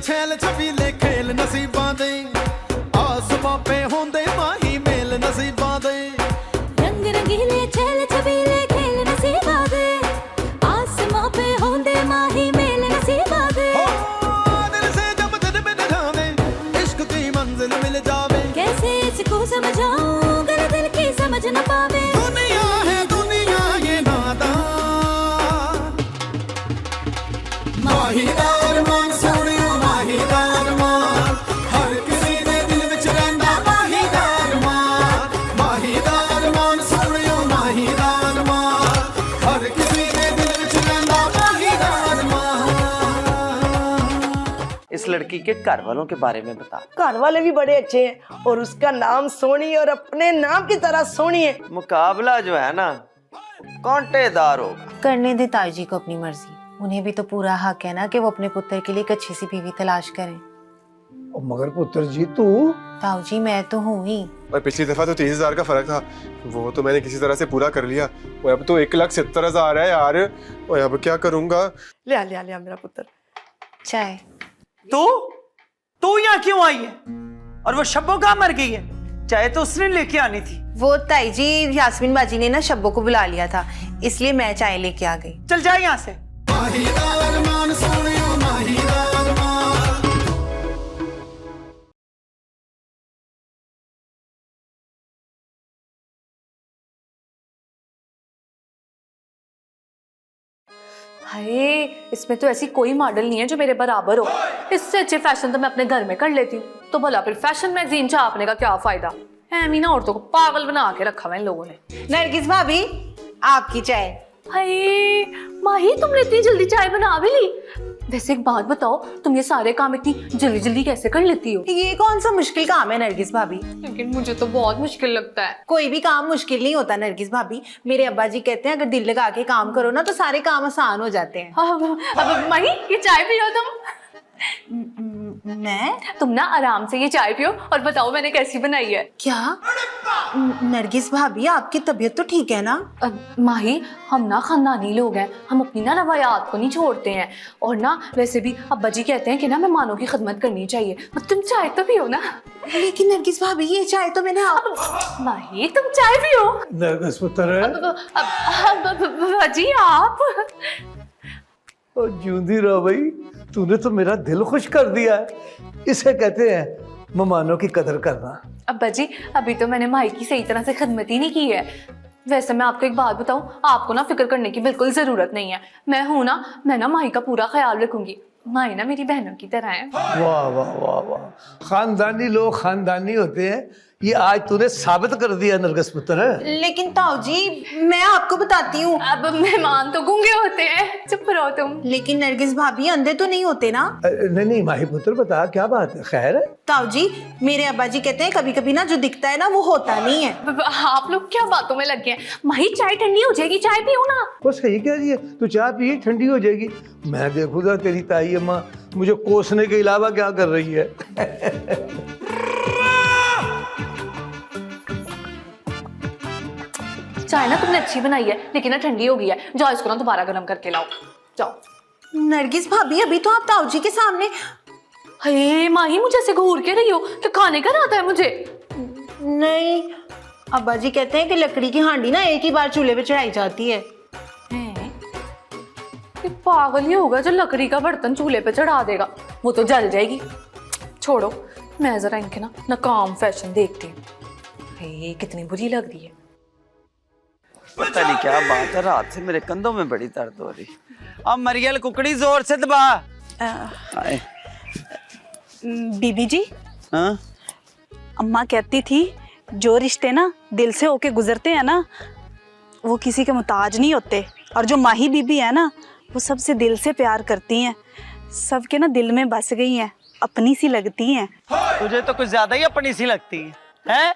छैल छबीले खेल नसीबां दे आसमां पे होंदे माही मेल नसीबां दे रंग रंगीले छैल छबीले खेल नसीबां दे आसमां पे होंदे माही मेल नसीबां दे दिल से जब दिल में न जावे इश्क की मंजिल मिल जावे कैसे इसको समझाऊं अगर दिल की समझ न पावे दुनिया है दुनिया ये नादान माहीदार मान सोनियो माहीदार मान हर किसी दे दिल विच रहिंदा माहीदार मान सोनियो माहीदार मान हर किसी दे दिल विच रहिंदा माहीदार मान। इस लड़की के घर वालों के बारे में बता। घर वाले भी बड़े अच्छे हैं और उसका नाम सोनी और अपने नाम की तरह सोनी है। मुकाबला जो है ना कांटेदार होगा। करने दे ताऊ जी को अपनी मर्जी, उन्हें भी तो पूरा हक है ना कि वो अपने पुत्र के लिए एक अच्छी सी बीवी तलाश करें। मगर पुत्र जी तू ताऊ जी मैं तो हूँ ही। और पिछली दफा तो 30,000 का फर्क था, वो तो मैंने किसी तरह से पूरा कर लिया। और अब तो 1,70,000 है यार। और अब क्या करूंगा? लिया लिया लिया मेरा पुत्र चाय। तू यहाँ क्यों आई है? और वो शब्बो कहाँ मर गई है? चाहे तो उसने लेके आनी थी। वो ताई जी यास्मीन बाजी ने ना शब्बो को बुला लिया था, इसलिए मैं चाय लेके आ गई। चल जाए यहाँ से। माहीदार मान सोनियो माहीदार मान। हाय, इसमें तो ऐसी कोई मॉडल नहीं है जो मेरे बराबर हो। इससे अच्छे फैशन तो मैं अपने घर में कर लेती हूँ, तो भला फिर फैशन मैगजीन छापने का क्या फायदा है? मीना औरतों को पागल बना के रखा हुआ इन लोगों ने। नरगिस भाभी आपकी चाय। हाय माही, तुमने इतनी जल्दी चाय बना भी ली? वैसे एक बात बताओ, तुम ये सारे काम इतनी जल्दी जल्दी कैसे कर लेती हो? ये कौन सा मुश्किल काम है नरगिस भाभी? लेकिन मुझे तो बहुत मुश्किल लगता है। कोई भी काम मुश्किल नहीं होता नरगिस भाभी। मेरे अब्बा जी कहते हैं अगर दिल लगा के काम करो ना तो सारे काम आसान हो जाते हैं। अब माही ये चाय पियो तुम। तुम ना आराम से ये चाय पियो और बताओ मैंने कैसी बनाई है। क्या नरगिस भाभी आपकी तबीयत तो ठीक है ना? माही, हम ना खानदानी लोग हैं, हम अपनी ना रवायात को नहीं छोड़ते हैं। और ना वैसे भी अब्बा जी कहते हैं कि ना मेहमानों की खिदमत करनी चाहिए। तुम चाय तो पियो ना। लेकिन नरगिस भाभी ये चाय तो मैंने माही तुम चाय पियो। नरगिस पुत्र जी आप और जूंदी रहो भाई, तूने तो मेरा दिल खुश कर दिया है। इसे कहते हैं मेहमानों की कदर करना। अब्बा जी अभी तो मैंने माही की सही तरह से खिदमत ही नहीं की है। वैसे मैं आपको एक बात बताऊं, आपको ना फिक्र करने की बिल्कुल जरूरत नहीं है। मैं हूं ना, मैं ना माही का पूरा ख्याल रखूंगी। माही ना मेरी बहनों की तरह है। वाह वाह वाह वाह, खानदानी लोग खानदानी होते हैं, ये आज तूने साबित कर दिया नरगिस पुत्र। लेकिन ताऊ जी मैं आपको बताती हूँ। अब मेहमान तो गूंगे होते हैं, चुप रहो तुम। लेकिन नरगिस भाभी अंधे तो नहीं होते ना? नहीं नहीं माही पुत्र बता क्या बात है, खैर है? ताऊ जी मेरे अब्बा जी कहते हैं कभी कभी ना जो दिखता है ना वो होता नहीं है। आप लोग क्या बातों में लग गए? माही चाय ठंडी हो जाएगी, चाय पियो ना। वो सही कह रही है, तू चाय पी ठंडी हो जाएगी। मैं देखूंगा तेरी ताई अम्मा मुझे कोसने के अलावा क्या कर रही है। चाय ना तुमने अच्छी बनाई है, लेकिन ना ठंडी हो गई है। जाओ इसको ना दोबारा गर्म करके लाओ, जाओ। नरगिस भाभी अभी तो आप ताऊ जी के सामने। हे माही, मुझे ऐसे घूर के रही हो कि खाने का आता है मुझे? नहीं, अब्बा जी कहते हैं कि लकड़ी की हांडी ना एक ही बार चूल्हे पे चढ़ाई जाती है। ये पागल ही होगा जो लकड़ी का बर्तन चूल्हे पे चढ़ा देगा, वो तो जल जाएगी। छोड़ो, मैं जरा इनके ना नाकाम फैशन देखती हूँ। कितनी बुरी लग रही है। पता नहीं क्या बात है, रात से मेरे कंधों में बड़ी दर्द हो रही। अब मरियल कुकड़ी जोर से दबा। बीबी जी, हाँ? अम्मा कहती थी जो रिश्ते ना दिल से होके गुजरते हैं ना वो किसी के मुताज नहीं होते। और जो माही बीबी है ना वो सबसे दिल से प्यार करती हैं, सबके ना दिल में बस गई हैं, अपनी सी लगती हैं। तुझे तो कुछ ज्यादा ही अपनी सी लगती है?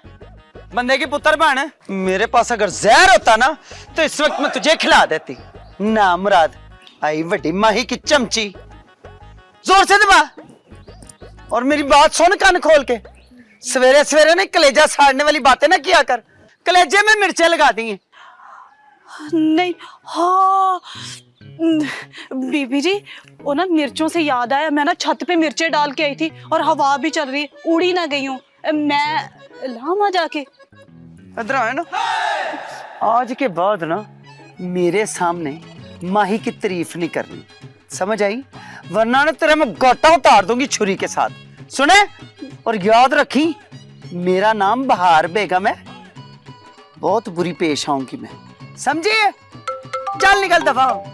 बंदे की पुत्र बन। मेरे पास अगर जहर होता ना तो इस वक्त मैं तुझे खिला देती। ना मुराद आई वड्डी माही की चमची। जोर से दबा और मेरी बात सुन कान खोल के। सवेरे सवेरे ने कलेजा साड़ने वाली बातें ना किया कर, कलेजे में मिर्चें लगा दी हैं। नहीं, हाँ बीबी जी, वो ना मिर्चों से याद आया, मैं ना छत पे मिर्चें डाल के आई थी और हवा भी चल रही है, उड़ी ना गई हूँ मैं। लामा जाके इधर आए ना, आज के बाद ना मेरे सामने माही की तारीफ नहीं करनी, समझ आई? वरना ना तेरा मैं गोटा उतार दूंगी छुरी के साथ, सुने? और याद रखी, मेरा नाम बहार बेगम है, बहुत बुरी पेश आऊंगी मैं, समझिए? चल निकल दफा हो।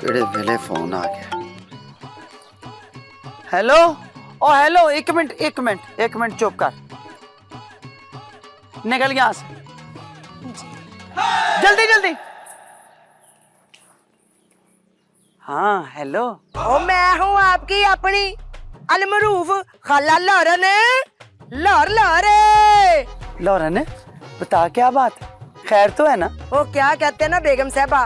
केड़े वेले फोन आ गया। हेलो, ओ हेलो, एक मिनट चुप कर, निकल गया से, जल्दी। हाँ हेलो। ओ मैं हूँ आपकी अपनी अलमरूफ खाला लॉरन। लॉरन, बता क्या बात है, खैर तो है ना? वो क्या कहते हैं ना बेगम साहबा,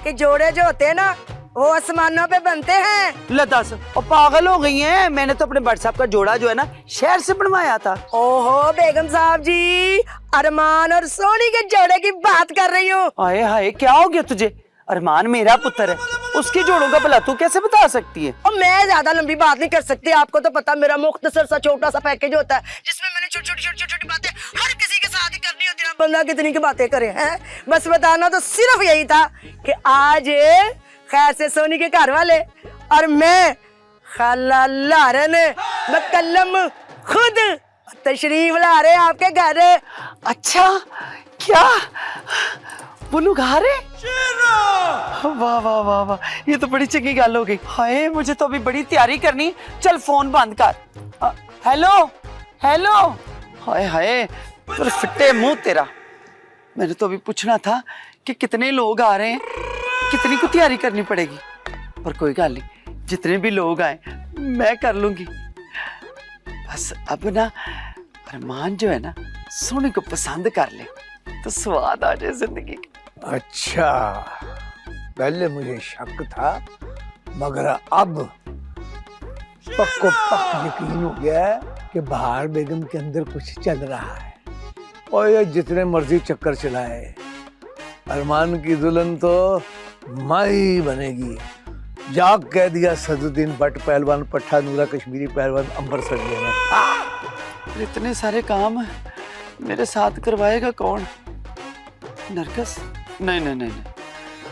कि जोड़े जो होते हैं ना वो आसमानों पे बनते हैं। लतास, और पागल हो गई हैं, मैंने तो अपने भट्ट साहब का जोड़ा जो है ना शहर से बनवाया था। ओहो बेगम साहब जी, अरमान और सोनी के जोड़े की बात कर रही हूँ। हाय हाय, क्या हो गया तुझे? अरमान मेरा पुत्र है, उसके जोड़ों का भला तू कैसे बता सकती है? और मैं ज्यादा लंबी बात नहीं कर सकती, आपको तो पता मेरा मुख्तसर सा छोटा सा पैकेज होता है, जिसमें मैंने छोटी बातें हर किसी के साथ ही करनी होती है। बंदा कितनी की बातें करे हैं, बस बताना तो सिर्फ यही था कि आज खैर से सोनी के घर वाले और मैं खाला लारन मुकल्लम खुद तशरीफ ला रहे हैं आपके घर। अच्छा, क्या बुलू घारे? वाह वाह वाह वाह, ये तो बड़ी चंगी गल हो गई। हाय, मुझे तो अभी बड़ी तैयारी करनी, चल फोन बंद कर। हेलो। हाय हाय, तेरे फिट्टे मुंह तेरा, मैंने तो अभी पूछना था कि कितने लोग आ रहे हैं, कितनी को तैयारी करनी पड़ेगी, पर कोई गल नहीं, जितने भी लोग आए मैं कर लूंगी। बस अब ना अरमान जो है ना सोनी को पसंद कर ले तो स्वाद आ जाए जिंदगी का। अच्छा, पहले मुझे शक था, मगर अब पक्को पक यकीन हो गया है कि बहार बेगम के अंदर कुछ चल रहा है। और ये जितने मर्जी चक्कर चलाए, अरमान की दुल्हन तो माई बनेगी। जाग कह दिया सदुद्दीन भट्ट पहलवान, पट्टा नूरा कश्मीरी पहलवान, अंबर सरिया ने। इतने सारे काम मेरे साथ करवाएगा कौन? नरकस? नहीं,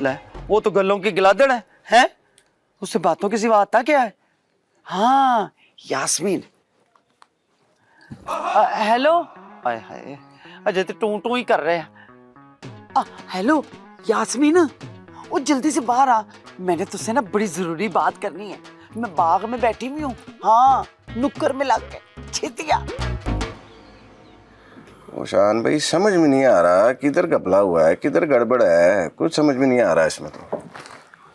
ले, वो तो गलों की गिलादड़ है? उससे बातों की सिवा आता क्या है? हाँ, यास्मीन। हेलो। हाय हाय, अजय तो टू ही कर रहे हैं। हेलो यास्मीन, वो जल्दी से बाहर आ, मैंने तुझसे ना बड़ी जरूरी बात करनी है। मैं बाग में बैठी हुई हूँ, हाँ, नुक्कर में लग के छितिया। ओशान भाई, समझ में नहीं आ रहा किधर घपला हुआ है, किधर गड़बड़ है, कुछ समझ में नहीं आ रहा इसमें तो।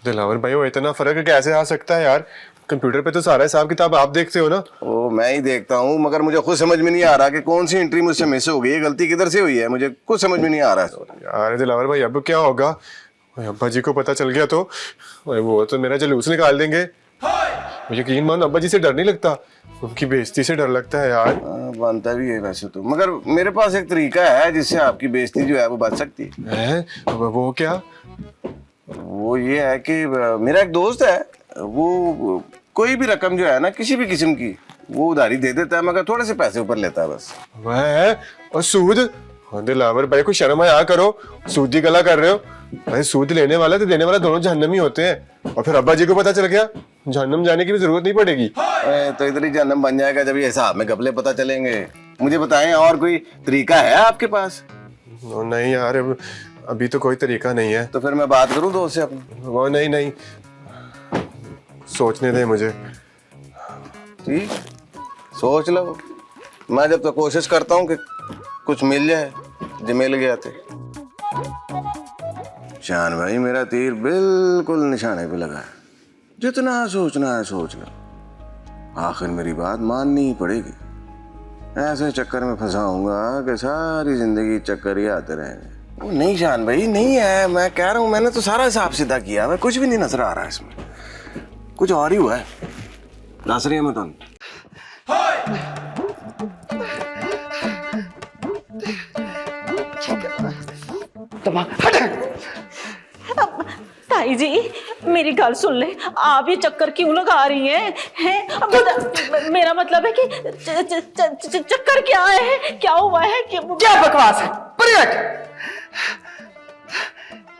दिलावर भाई, वो इतना फर्क कैसे आ सकता है यार? कंप्यूटर पे तो सारा हिसाब किताब आप देखते हो ना। ओ, मैं ही देखता हूँ, मगर मुझे खुद समझ में नहीं आ रहा कि कौन सी एंट्री मुझसे मिस हो गई है, गलती किधर से हुई है, मुझे कुछ समझ में नहीं आ रहा है। यार दिलावर भाई, अब क्या होगा? अब्बा जी को पता चल गया तो वो तो मेरा जुलूस निकाल देंगे। मुझे यकीन मान, अब्बा जी से डर नहीं लगता, उनकी बेइज्जती से डर लगता है यार। बनता भी है वैसे तो, मगर मेरे पास एक तरीका है जिससे आपकी बेइज्जती जो है वो बच सकती है। वो क्या? वो ये है कि मेरा एक दोस्त है, वो कोई भी रकम जो है ना किसी भी किस्म की, वो उधारी दे देता है, मगर थोड़े से पैसे ऊपर लेता है बस। वह और सूद? दिलावर भाई, को शर्म आया करो, सूदी गला कर रहे हो भाई। सूद लेने वाला तो देने वाला दोनों जहन्नमी होते हैं, और फिर अब्बा जी को पता चल गया, जहन्नम जाने की भी जरूरत नहीं पड़ेगी। तो इधर ही जहन्नम बन जाएगा जब ये हिसाब में घपले पता चलेंगे। मुझे बताएं, और कोई तरीका है आपके पास? नहीं यार, अभी तो कोई तरीका नहीं है। तो फिर मैं बात करूं दोस्त से अपने? वो नहीं, सोचने दे मुझे। ठीक, सोच लो। मैं जब तो कोशिश करता हूँ कि कुछ मिल जाए, जो मिल गया थे। शान भाई, मेरा तीर बिल्कुल निशाने पे लगा है, जितना सोचना है सोच लो, आखिर मेरी बात माननी ही पड़ेगी। ऐसे चक्कर में फंसाऊंगा कि सारी जिंदगी चक्कर ही आते रहेंगे। वो नहीं शान भाई, नहीं है, मैं कह रहा हूँ, मैंने तो सारा हिसाब सीधा किया, मैं कुछ भी नहीं नजर आ रहा है इसमें, कुछ और ही हुआ है। दस रही है मैं तो। ताई जी मेरी गल सुन ले, आप ये चक्कर क्यों लगा रही हैं? मेरा मतलब है कि चक्कर क्या है, क्या हुआ है? क्या बकवास है? पर्यट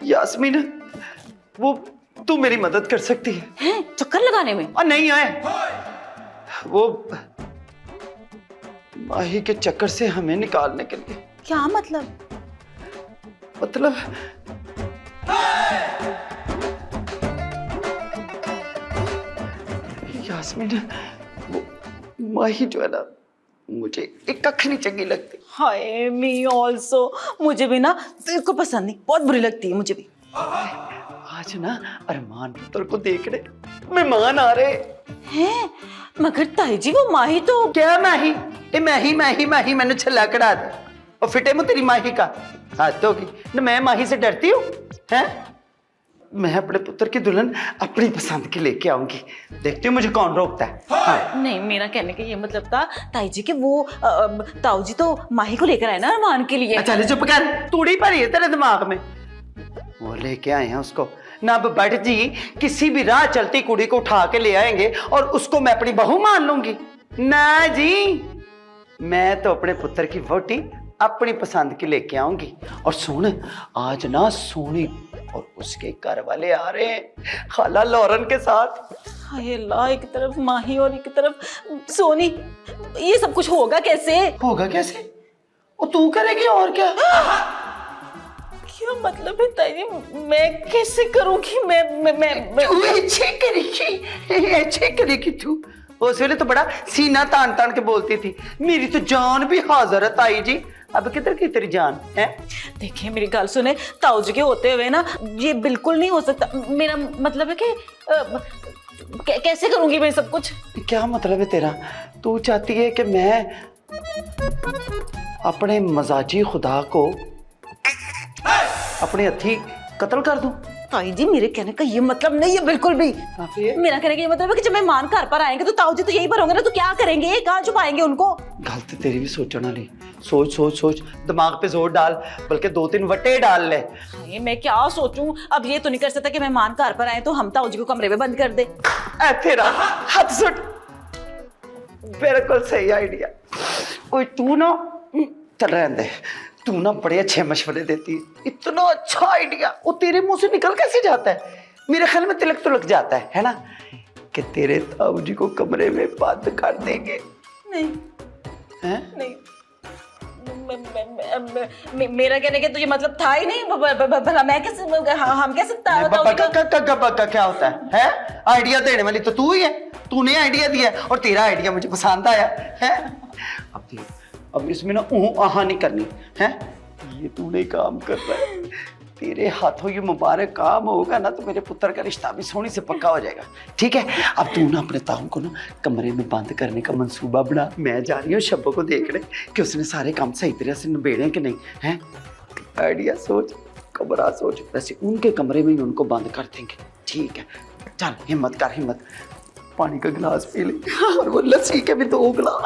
यास्मीन, वो तू मेरी मदद कर सकती है चक्कर लगाने में? और नहीं आए वो माही के चक्कर से हमें निकालने के लिए। क्या मतलब? यास्मीन, वो माही जो है ना, मुझे एक कख नहीं चंगी लगती। हाय मी ऑल्सो, मुझे भी ना बिल्कुल पसंद नहीं, बहुत बुरी लगती है मुझे भी। आज ना अरमान पुत्र को देखने मेहमान आ रहे हैं, मगर ताई जी वो माही तो क्या माही? ए माही मैंने छला करा दे और फिटे मुँह तेरी माही का हाथ होगी ना। मैं माही से डरती हूँ? हैं? मैं अपने पुत्र की दुल्हन अपनी पसंद की लेके आऊंगी, देखती हूँ मुझे कौन रोकता है। हाँ। नहीं, मेरा कहने का ये मतलब था ताई जी कि वो ताऊ जी तो माही को लेकर आए ना अरमान के लिए। चल चुप कर, तूड़ी भरी है तेरे दिमाग में। वो लेके आए हैं उसको ना। अब बट जी किसी भी राह चलती कुड़ी को उठा के ले आएंगे और उसको मैं अपनी बहू मान लूंगी? ना जी, मैं तो अपने पुत्र की वोटी अपनी पसंद की लेके आऊंगी। और सुन, आज ना सोनी और उसके घर वाले आ रहे हैं, खाला लॉरन के साथ। हाय अल्लाह, एक तरफ माही और एक तरफ सोनी, ये सब कुछ होगा कैसे? होगा कैसे? वो तू करेगी और क्या? क्या मतलब है ताई जी, मैं कैसे करूंगी? तू अच्छे करेगी तू। उस वेले तो बड़ा सीना तान तान के बोलती थी, मेरी तो जान भी हाजिर है ताई जी। अब किधर की तेरी जान है? देखिए मेरी गल सुने, ताऊ जी के होते हुए ना ये बिल्कुल नहीं हो सकता। मेरा मतलब है कि कैसे करूंगी मैं सब कुछ? क्या मतलब है तेरा? तू चाहती है कि मैं अपने मजाजी खुदा को अपने हथी कत्ल कर दूं? ताई जी मेरे कहने का ये मतलब नहीं है बिल्कुल भी। मेरा कहने का ये मतलब है कि जब मेहमान घर पर आएंगे तो ताऊ जी तो यहीं पर होंगे ना, तो क्या करेंगे? कहाँ छुपाएंगे उनको? गलत तेरी भी सोचना नहीं। सोच सोच सोच, दिमाग पे जोर डाल, बल्कि 2-3 वटे डाल ले। मैं क्या सोचूं? अब ये तो नहीं कर सकता कि मेहमान घर पर आए तो हम ताऊ जी को कमरे में बंद कर दे। तेरा हाथ सुट, बिल्कुल सही आइडिया। कोई तू ना चल रहने दे, तू ना बड़े अच्छे मशवरे देती है। इतना अच्छा आइडिया वो तेरे मुंह से निकल कैसे जाता है? मेरे ख्याल में तिलक तो लग जाता है ना, कि तेरे ताऊ जी को कमरे में बंद कर देंगे। नहीं हैं? नहीं, मेरा कहने का तो ये मतलब था ही नहीं। भला मैं कैसे, हम कैसे क्या होता है? आइडिया देने वाली तो तू ही है, तूने आइडिया दिया और तेरा आइडिया मुझे पसंद आया है। अब इसमें ना आहा नहीं करनी है, ये तूने काम कर रहा है। तेरे हाथों ये मुबारक काम होगा ना तो मेरे पुत्र का रिश्ता भी सोनी से पक्का हो जाएगा। ठीक है, अब तू ना अपने ताऊ को ना कमरे में बंद करने का मंसूबा बना। मैं जा रही हूँ शब्बो को देखने कि उसने सारे काम सही तरह से निबेड़े कि नहीं है। आइडिया सोच, कमरा सोच, वैसे उनके कमरे में ही उनको बंद कर देंगे। ठीक है, चल हिम्मत कर, हिम्मत। पानी का गिलास पी ले और वो लस्सी के भी 2 गिलास।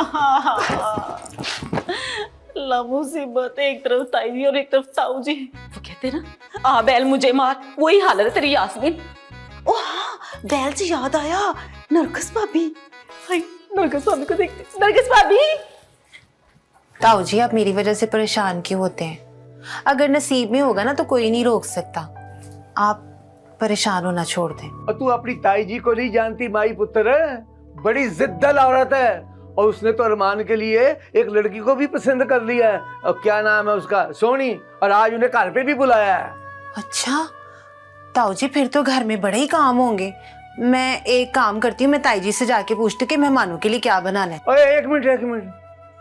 ला मुसीबत, एक तरफ ताई जी और एक तरफ ताऊ जी। वो कहते हैं ना, आ बैल मुझे मार, वही हालत है तेरी यास्मीन। ओ हाँ, बैल से याद आया, नरगिस भाभी। हाय, नरगिस भाभी को देखते। नरगिस भाभी। ताऊ जी आप मेरी वजह से परेशान क्यों होते हैं? अगर नसीब में होगा ना तो कोई नहीं रोक सकता। आप परेशान होना छोड़ दें। और तू अपनी ताई जी को नहीं जानती माई पुत्र, बड़ी जिद्दल औरत है और उसने तो अरमान के लिए एक लड़की को भी पसंद कर लिया है। और क्या नाम है उसका? सोनी। और आज उन्हें घर पे भी बुलाया है। अच्छा ताऊ जी, फिर तो घर में बड़े ही काम होंगे। मैं एक काम करती हूँ, मैं ताई जी से जाके पूछती हूँ कि मेहमानों के लिए क्या बनाना है। ओए एक मिनट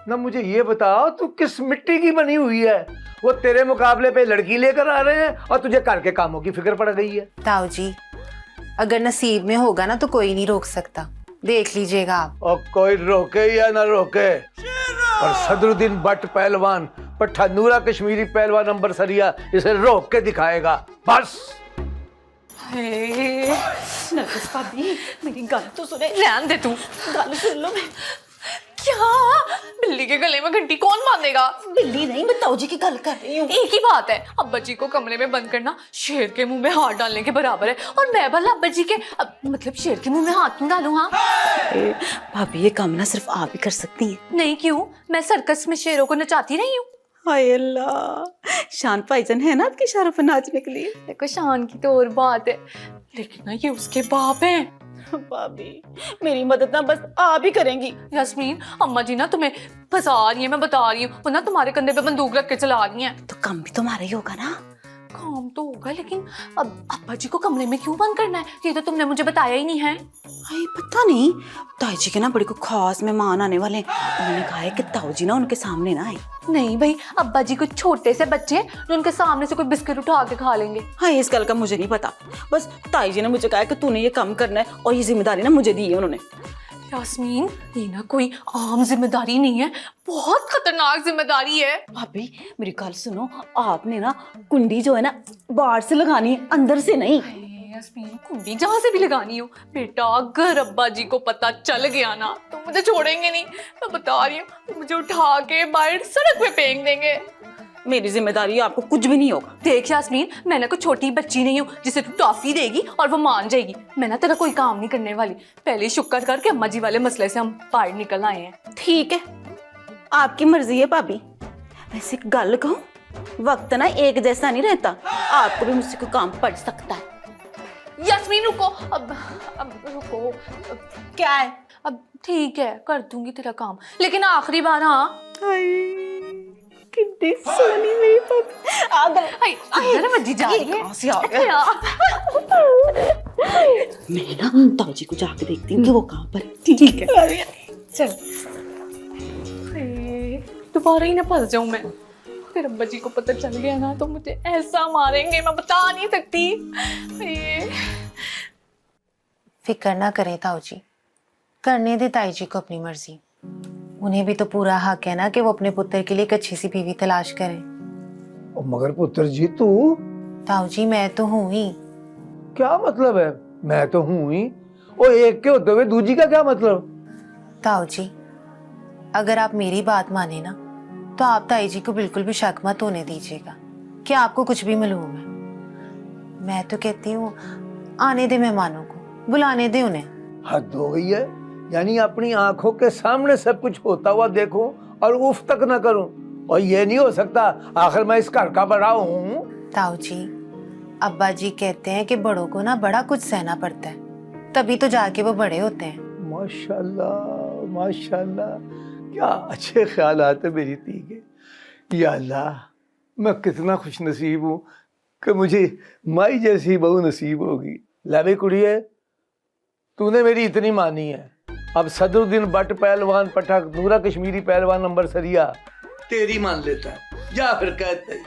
ना, मुझे ये बताओ तू किस मिट्टी की बनी हुई है? वो तेरे मुकाबले पे लड़की लेकर आ रहे हैं और तुझे घर के कामों की फिक्र पड़ गई है। ताऊ जी अगर नसीब में होगा ना तो कोई नहीं रोक सकता, देख लीजिएगा आप। और कोई रोके या ना रोके, और सदरुद्दीन भट्ट पहलवान पट्टा नूरा कश्मीरी पहलवान नंबर सरिया इसे रोक के दिखाएगा बस। नरगिस भाभी मेरी गल तो सुने। रहने दे तू, गल सुन लो। क्या? बिल्ली के गले में घंटी कौन बांधेगा? बिल्ली नहीं, मैं ताऊ जी की गल कर रही हूँ। एक ही बात है, अब्बा जी को कमरे में बंद करना शेर के मुंह में हाथ डालने के बराबर है। और मैं भला अब्बा जी के मतलब शेर के मुंह में हाथ क्यों डालूं? हाँ भाभी, ये काम ना सिर्फ आप ही कर सकती हैं। नहीं, क्यों? मैं सर्कस में शेरों को नचाती रही हूँ। हाय अल्लाह, शान भाईजान है ना आपके इशारों पर नाचने के लिए। देखो, शान की तो और बात है, लेकिन ना ये उसके बाप हैं। भाभी, मेरी मदद ना बस आप ही करेंगी। यास्मीन, अम्मा जी ना तुम्हें फंसा रही है, मैं बता रही हूँ, वरना तुम्हारे कंधे पे बंदूक रख के चला रही हैं। तो काम भी तुम्हारा ही होगा ना। काम तो होगा, लेकिन अब अब्बा जी को कमरे में क्यों बंद करना है? ये तो तुमने मुझे बताया ही नहीं है। हाय, पता नहीं, ताई जी के ना बड़े को खास मेहमान आने वाले हैं। उन्होंने कहा है कि ताऊ जी ना उनके सामने ना आए। नहीं भाई, अब्बा जी कुछ छोटे से बच्चे हैं जो उनके सामने से कोई बिस्किट उठा के खा लेंगे। हाँ, इस गल का मुझे नहीं पता, बस ताई जी ने मुझे कहा है कि तूने ये काम करना है और ये जिम्मेदारी ना मुझे दी है उन्होंने। यास्मीन, ये ना कोई आम जिम्मेदारी नहीं है, बहुत खतरनाक जिम्मेदारी है। भाभी, मेरी गल सुनो, आपने ना कुंडी जो है ना बाहर से लगानी है, अंदर से नहीं। यास्मीन, कुंडी जहाँ से भी लगानी हो बेटा, अगर अब्बा जी को पता चल गया ना तो मुझे छोड़ेंगे नहीं। मैं बता रही हूँ, मुझे उठा के बाहर सड़क पे फेंक देंगे। मेरी जिम्मेदारी है, आपको कुछ भी नहीं होगा। देख यास्मीन, मैं ना कोई छोटी बच्ची नहीं हूँ जिसे तू टॉफी देगी और वो मान जाएगी। मैं ना तेरा कोई काम नहीं करने वाली। पहले शुक्र करके अम्मा जी वाले मसले से हम बाहर निकल आए हैं। ठीक है, आपकी मर्जी है भाभी। वैसे एक गल कहूं, वक्त ना एक जैसा नहीं रहता, आपको भी मुझसे कोई काम पड़ सकता है। यास्मीन रुको, अब रुको। क्या है? अब ठीक है, कर दूंगी तेरा काम, लेकिन आखिरी बार। हाँ, कितनी सोनी मेरी भाभी। आ गए। अंदर मर्जी जा रही है। कहाँ से आ गया? मैं ना ताऊ जी को जाके देखती हूँ कि वो कहाँ पर। ठीक है, चल। दोबारा ही ना फंस जाऊं मैं। फिर अब्बा जी को पता चल गया ना तो मुझे ऐसा मारेंगे, मैं बता नहीं सकती। फिक्र ना करें ताऊ जी, करने दे ताई जी को अपनी मर्जी। उन्हें भी तो पूरा हक है ना कि वो अपने पुत्र के लिए एक अच्छी सी बीवी तलाश करें। मगर पुत्र जी तू ताऊ जी, मैं तो हूं ही। क्या मतलब है? मैं तो हूं ही, और एक के होते हुए दूजी का क्या मतलब? ताऊ जी, अगर आप मेरी बात माने ना तो आप ताई जी को बिल्कुल भी शक मत होने दीजिएगा कि आपको कुछ भी मालूम है। मैं तो कहती हूँ, आने दे मेहमानों को, बुलाने दे उन्हें। हद हो गई है, यानी अपनी आंखों के सामने सब कुछ होता हुआ देखूं और उफ तक ना करूं। और ये नहीं हो सकता, आखिर मैं इस घर का बड़ा हूं। ताऊ जी, अब्बा जी कहते हैं कि बड़ों को ना बड़ा कुछ सहना पड़ता है, तभी तो जाके वो बड़े होते हैं। माशाल्लाह माशाल्लाह, क्या अच्छे ख्याल आते मेरी धी के। या अल्लाह, मैं कितना खुश नसीब हूँ कि मुझे माई जैसी बहू नसीब होगी। लाभी कुड़िए, तूने मेरी इतनी मानी है, अब सदरुद्दीन बट पहलवान पठक नूरा कश्मीरी पहलवान नंबर सरिया तेरी मान लेता है। जा फिर कहते हैं।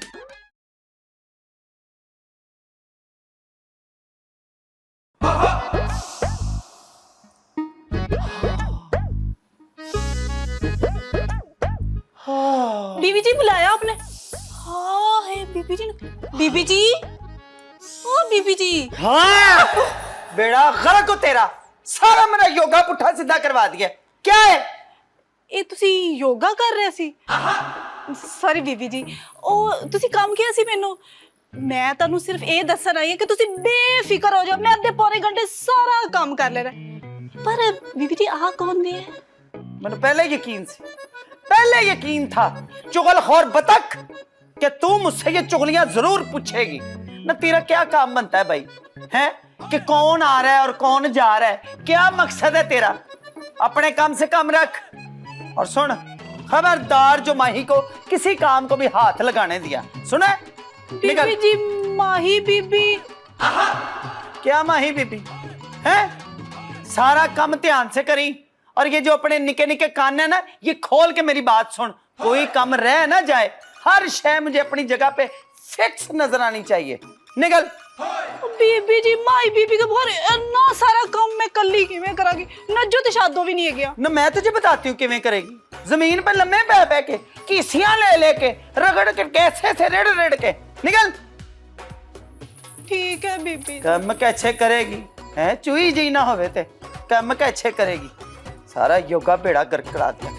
बीबी जी बुलाया आपने? हाँ है बीबी जी ने। बीबी जी, ओ बीबी जी। हाँ, बेड़ा गलत हो तेरा, सारा मेरा योगा पुट्ठा सीधा करवा दिया। क्या है ਇਹ ਤੁਸੀਂ ਯੋਗਾ ਕਰ ਰਹੇ ਸੀ? ਸੌਰੀ ਬੀਬੀ ਜੀ, ਉਹ ਤੁਸੀਂ ਕੰਮ ਕਿਹਾ ਸੀ ਮੈਨੂੰ। ਮੈਂ ਤੁਹਾਨੂੰ ਸਿਰਫ ਇਹ ਦੱਸਣ ਆਈ ਹਾਂ ਕਿ ਤੁਸੀਂ ਬੇਫਿਕਰ ਹੋ ਜਾਓ, ਮੈਂ ਅੱਧੇ ਪੌਣੇ ਘੰਟੇ ਸਾਰਾ ਕੰਮ ਕਰ ਲੈਣਾ। पर बीबी जी आ कौन गए? मैंने पहले यकीन था चुगलखोर बतख कि तू मुझसे ये चुगलियां जरूर पूछेगी ना। तेरा क्या काम बनता है भाई, हैं कि कौन आ रहा है और कौन जा रहा है? क्या मकसद है तेरा? अपने काम से काम रख। और सुन, खबरदार जो माही को किसी काम को भी हाथ लगाने दिया, सुना? बीबी जी, माही बीबी। क्या माही बीबी है? सारा काम ध्यान से करी, और ये जो अपने निके निके कान है ना, ये खोल के मेरी बात सुन। कोई काम रह ना जाए, हर शय मुझे अपनी जगह पे फिक्स नजर आनी चाहिए। निकल। बीबी जी, माई बीबी का बहुत इतना सारा काम मैं कल्ली किवें करांगी? नज्जो ते शादो भी नहीं है गया ना। मैं तुझे बताती हूँ किवें करेगी। जमीन पे लम्बे बह के कीसियां ले लेके रगड़ के कैसे से रेड़ के निकल। ठीक है बीबी। कम कैसे करेगी है? चुई जी ना होवे ते कम कैसे करेगी? सारा योगा बेड़ा गर्क करा दिया।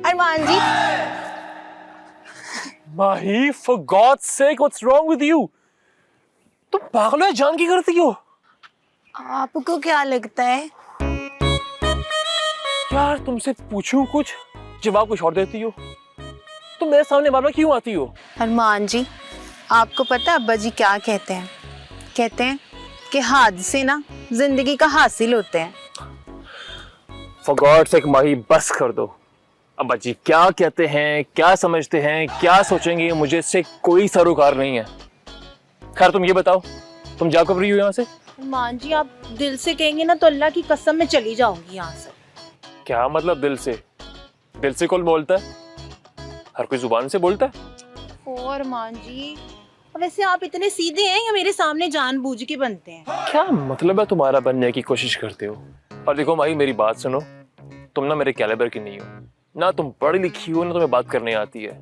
अरमान जी, माही, for God's sake, what's wrong with you? तुम पागल है, जान की करती हो? आपको क्या लगता है? यार तुमसे पूछूं कुछ, जवाब कुछ और देती हो। तुम मेरे सामने बार-बार क्यों आती हो? अरमान जी, आपको पता है अब्बा जी क्या कहते हैं? कहते हैं कि हादसे ना जिंदगी का हासिल होते हैं। For God's sake, माही, बस कर दो। अब्बा जी क्या कहते हैं, क्या समझते हैं, क्या सोचेंगे, मुझे इससे कोई सरोकार नहीं है। खैर तुम ये बताओ, तुम जा कब रही हो यहाँ से? मान जी, आप दिल से कहेंगे ना तो अल्लाह की कसम मैं चली जाऊंगी यहाँ से। क्या मतलब दिल से? दिल से कौन बोलता है? हर कोई जुबान से बोलता है। और मान जी, वैसे आप इतने सीधे हैं या मेरे सामने जानबूझ के बनते हैं? क्या मतलब है तुम्हारा बनने की कोशिश करते हो? और देखो माही, मेरी बात सुनो, तुम ना मेरे कैलिबर की नहीं हो, ना तुम पढ़ी लिखी हो, ना तुम्हें बात करने आती है,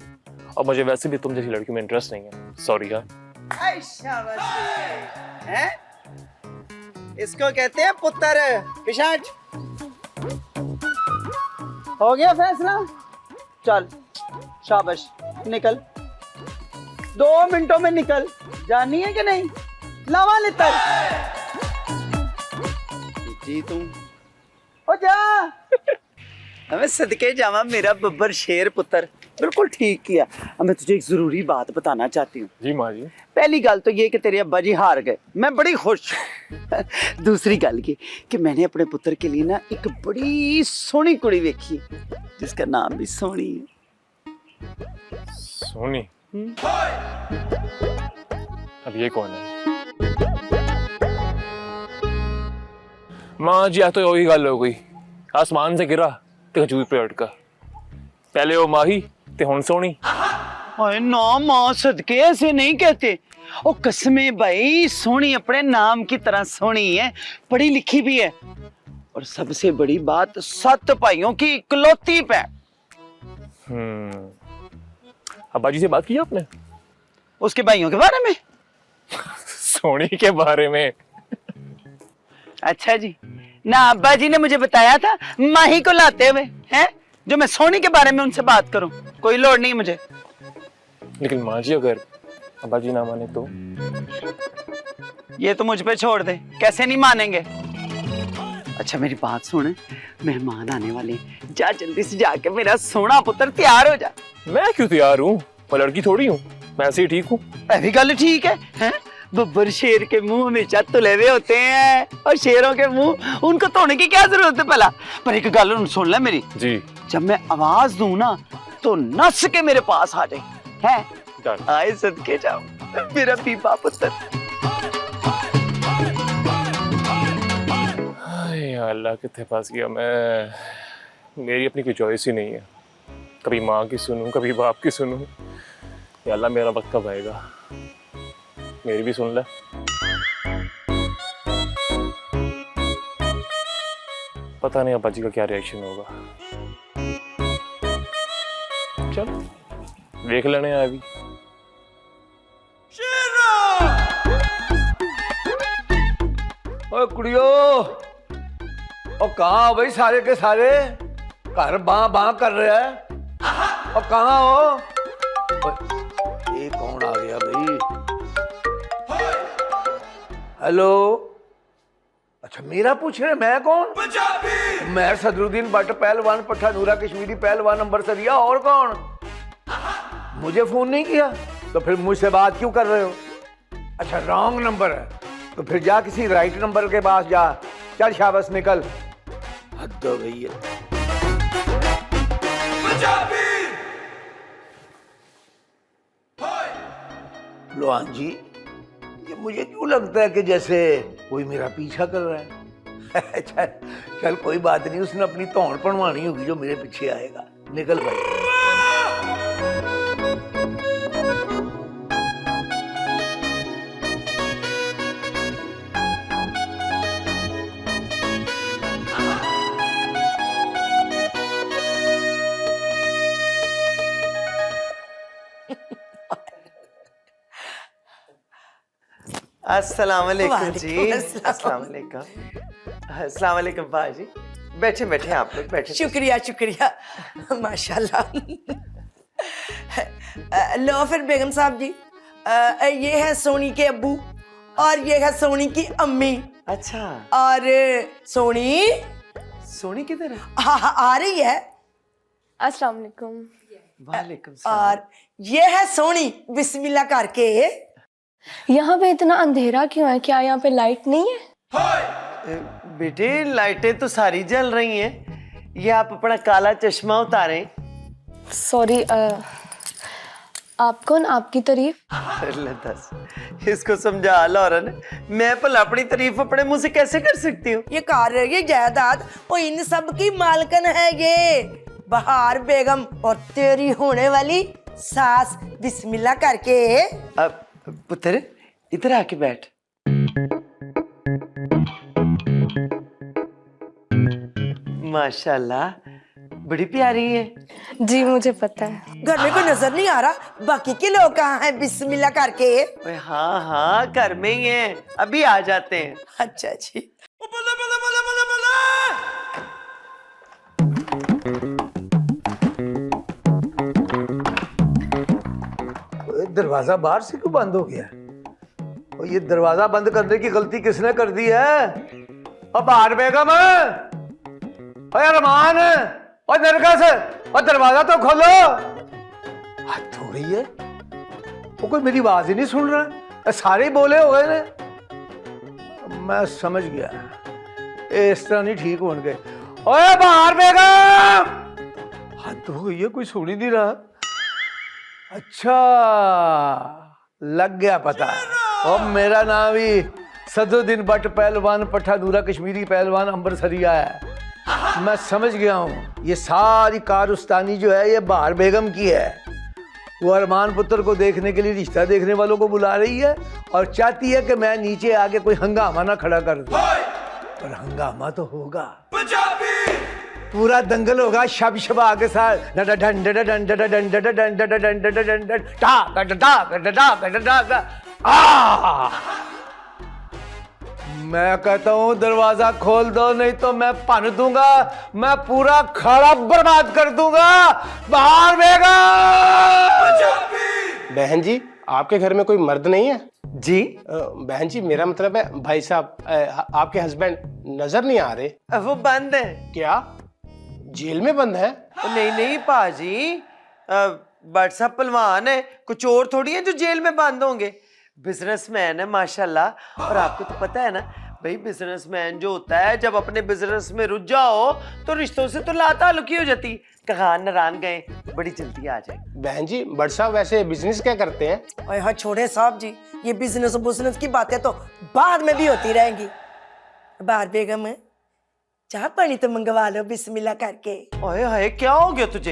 और मुझे वैसे भी तुम जैसी लड़की में इंटरेस्ट नहीं है। सॉरी। हाँ, हैं? इसको कहते हैं पुत्र पिशाच। हो गया फैसला? चल शाबाश, निकल। 2 मिनटों में निकल, जानी है कि नहीं? लावा लेता जी तुम हो जा। हमें सदके जावा मेरा बब्बर शेर पुत्र, बिल्कुल ठीक किया। अब मैं तुझे एक जरूरी बात बताना चाहती हूँ। जी माँ जी। पहली गल तो ये कि तेरे अब्बा जी हार गए, मैं बड़ी खुश। दूसरी गल ये कि मैंने अपने पुत्र के लिए ना एक बड़ी सोहनी कुड़ी देखी जिसका नाम भी सोहनी है। सोनी? अब ये कौन है? माँ जी, तो वही गल हो गई, आसमान से गिरा ते खजूर पे अटका। पहले वो माही ते हुन सोनी। अरे ना माँ सदके, ऐसे नहीं कहते। ओ कसमे भाई, सोहनी अपने नाम की तरह सोहनी है, पढ़ी लिखी भी है, और सबसे बड़ी बात 7 भाइयों की इकलौती बहन। अब्बा जी से बात की आपने? उसके भाइयों के बारे में? सोनी के बारे में? अच्छा जी, ना अब्बा जी ने मुझे बताया था माही को लाते हुए, हैं, जो मैं सोनी के बारे में उनसे बात करूं। कोई लोड़ नहीं मुझे। लेकिन माँ जी, अगर अब्बा जी ना माने तो? ये तो मुझ पे छोड़ दे, कैसे नहीं मानेंगे। अच्छा मेरी बात सुन, मेहमान आने वाले, जा जल्दी से जाके मेरा सोना पुत्र तैयार हो जा। मैं क्यों तैयार हूँ? मैं लड़की थोड़ी हूँ, मैं ऐसे ही ठीक हूँ। अभी गल ठीक है? बब्बर शेर के मुंह हमेशा तुले हुए होते हैं, और शेरों के मुंह उनको धोने की क्या जरूरत है भला। पर एक गल सुन ले मेरी जी, जब मैं आवाज दूं ना तो नस के मेरे पास आ जाए, हैं? आए सदके जाओ मेरा पीपा पुत्र। अल्लाह कितने पास गया मैं। मेरी अपनी कोई चॉइस ही नहीं है, कभी माँ की सुनूं, कभी बाप की सुनूं। या अल्लाह, मेरा वक्त कब आएगा? मेरी भी सुन ले। पता नहीं अब्बा जी का क्या रिएक्शन होगा। चल देख लेने हैं अभी। ओए कुड़ियो, ओ कहाँ हो भाई सारे के सारे? घर बां बां कर रहे हैं। और कहाँ हो? ये कौन आ गया भाई? हेलो, अच्छा मेरा पूछ रहे, मैं कौन? मैं सदरुद्दीन भट्ट पहलवान, पट्टा नूरा कश्मीरी पहलवान नंबर सरिया। और कौन? मुझे फोन नहीं किया तो फिर मुझसे बात क्यों कर रहे हो? अच्छा रॉन्ग नंबर है, तो फिर जा किसी राइट नंबर के पास जा। चल शाबाश, निकल। हद हो गई है। लोहान जी, ये मुझे क्यों लगता है कि जैसे कोई मेरा पीछा कर रहा है। चल कोई बात नहीं, उसने अपनी तौड़ बनवानी होगी जो मेरे पीछे आएगा। निकल भाई। अस्सलाम वालेकुम जी। वालेकुम अस्सलाम। अस्सलाम वालेकुम। अस्सलाम वालेकुम बाजी। बैठे बैठे आप लोग बैठे। शुक्रिया शुक्रिया माशाल्लाह। लो फिर बेगम साहब जी, ये है सोनी के अब्बू और ये है सोनी की अम्मी। अच्छा, और सोनी सोनी किधर है? हाँ हाँ आ रही है। अस्सलाम वालेकुम। वालेकुम सलाम। और ये है सोनी, बिस्मिल्लाह करके। यहाँ पे इतना अंधेरा क्यों है? क्या यहाँ पे लाइट नहीं है? बेटे लाइटें तो सारी जल रही हैं। ये आप अपना काला चश्मा उतारें। सॉरी, आप कौन? आपकी तारीफ? ले दस, इसको समझा लौरन, मैं भला अपनी तारीफ अपने मुंह से कैसे कर सकती हूँ? ये कार, ये जायदाद और इन सब की मालकन है ये बहार बेगम और तेरी होने वाली सास। बिस्मिल्लाह करके। अब पुत्र इधर आके बैठ। माशाल्लाह, बड़ी प्यारी है। जी मुझे पता है। घर में कोई नजर नहीं आ रहा, बाकी के लोग कहाँ हैं? बिस्मिल्लाह करके। ओए हाँ हाँ, घर में ही है, अभी आ जाते हैं। अच्छा जी। दरवाजा बाहर से क्यों बंद हो गया? और ये दरवाजा बंद करने की गलती किसने कर दी है? और बाहर बेगम, और अरमान, और नरकस, और दरवाजा तो खोलो। हद हो रही है, वो कोई मेरी आवाज ही नहीं सुन रहा। सारे बोले हो गए ने। मैं समझ गया, इस तरह नहीं ठीक होने गए। ओए बाहर बेगम, हद हो गई है, कोई सुन ही नहीं रहा। अच्छा, लग गया पता। और मेरा नाम ही सदरुद्दीन भट्ट पहलवान पट्ठा नूरा कश्मीरी पहलवान अंबरसरिया है। मैं समझ गया हूँ, ये सारी कारस्तानी जो है ये बहार बेगम की है। वो अरमान पुत्र को देखने के लिए रिश्ता देखने वालों को बुला रही है और चाहती है कि मैं नीचे आके कोई हंगामा ना खड़ा कर दूं। पर हंगामा तो होगा, पूरा दंगल होगा शब शबा के साथ। मैं कहता हूँ दरवाजा खोल दो, नहीं तो मैं पन दूंगा, मैं पूरा खड़ा बर्बाद कर दूंगा। बाहर बेगम। बहन जी, आपके घर में कोई मर्द नहीं है? जी बहन जी, मेरा मतलब है भाई साहब, आपके हस्बैंड नजर नहीं आ रहे। वो बंद है। क्या जेल में बंद है? नहीं नहीं पाजी, भट्ट साहब पहलवान है, कुछ और थोड़ी है जो जेल में बंद होंगे। बिजनेसमैन है माशाल्लाह। और आपको तो पता है ना भाई, बिजनेसमैन जो होता है जब अपने बिजनेस में रुझ जाओ तो रिश्तों से तो लाताल्लुकी हो जाती। कहाँ नारान गए, बड़ी जल्दी आ जाए। बहन जी, भट्ट साहब वैसे बिजनेस क्या करते हैं? ओए हाँ छोड़े साहब जी, ये बिजनेस की बातें तो बाद में भी होती रहेंगी। बाहर बेगम, चाह पानी तो मंगवा लो बिस्मिल्लाह करके। ओए हाय, क्या हो गया तुझे?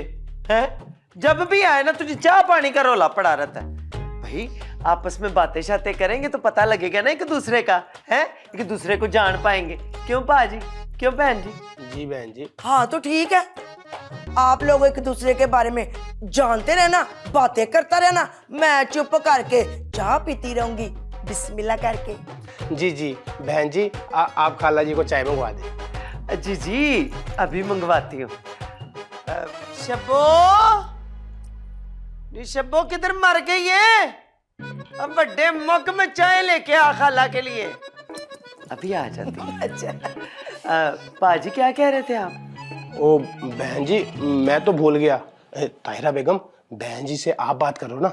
हैं? जब भी आए ना तुझे चाह पानी का रोला पड़ा रहता है। भाई आपस में बातें शातें करेंगे तो पता लगेगा ना एक दूसरे का, है एक दूसरे को जान पाएंगे। क्यों पाजी, क्यों बहन जी? जी बहन जी। हाँ तो ठीक है, आप लोग एक दूसरे के बारे में जानते रहना, बातें करता रहना, मैं चुप करके चाह पीती रहूंगी बिस्मिल्लाह करके। जी जी बहन जी, आप खाला जी को चाय मंगवा दें। जी जी अभी मंगवाती हूँ। शब्बो, शब्बो किधर मर गई है? अब बड़े मग में चाय लेके आ खाला के लिए। अभी आ जाती हूँ। अच्छा पाजी क्या कह रहे थे आप? ओ बहन जी, मैं तो भूल गया। ताहिरा बेगम, बहन जी से आप बात करो ना।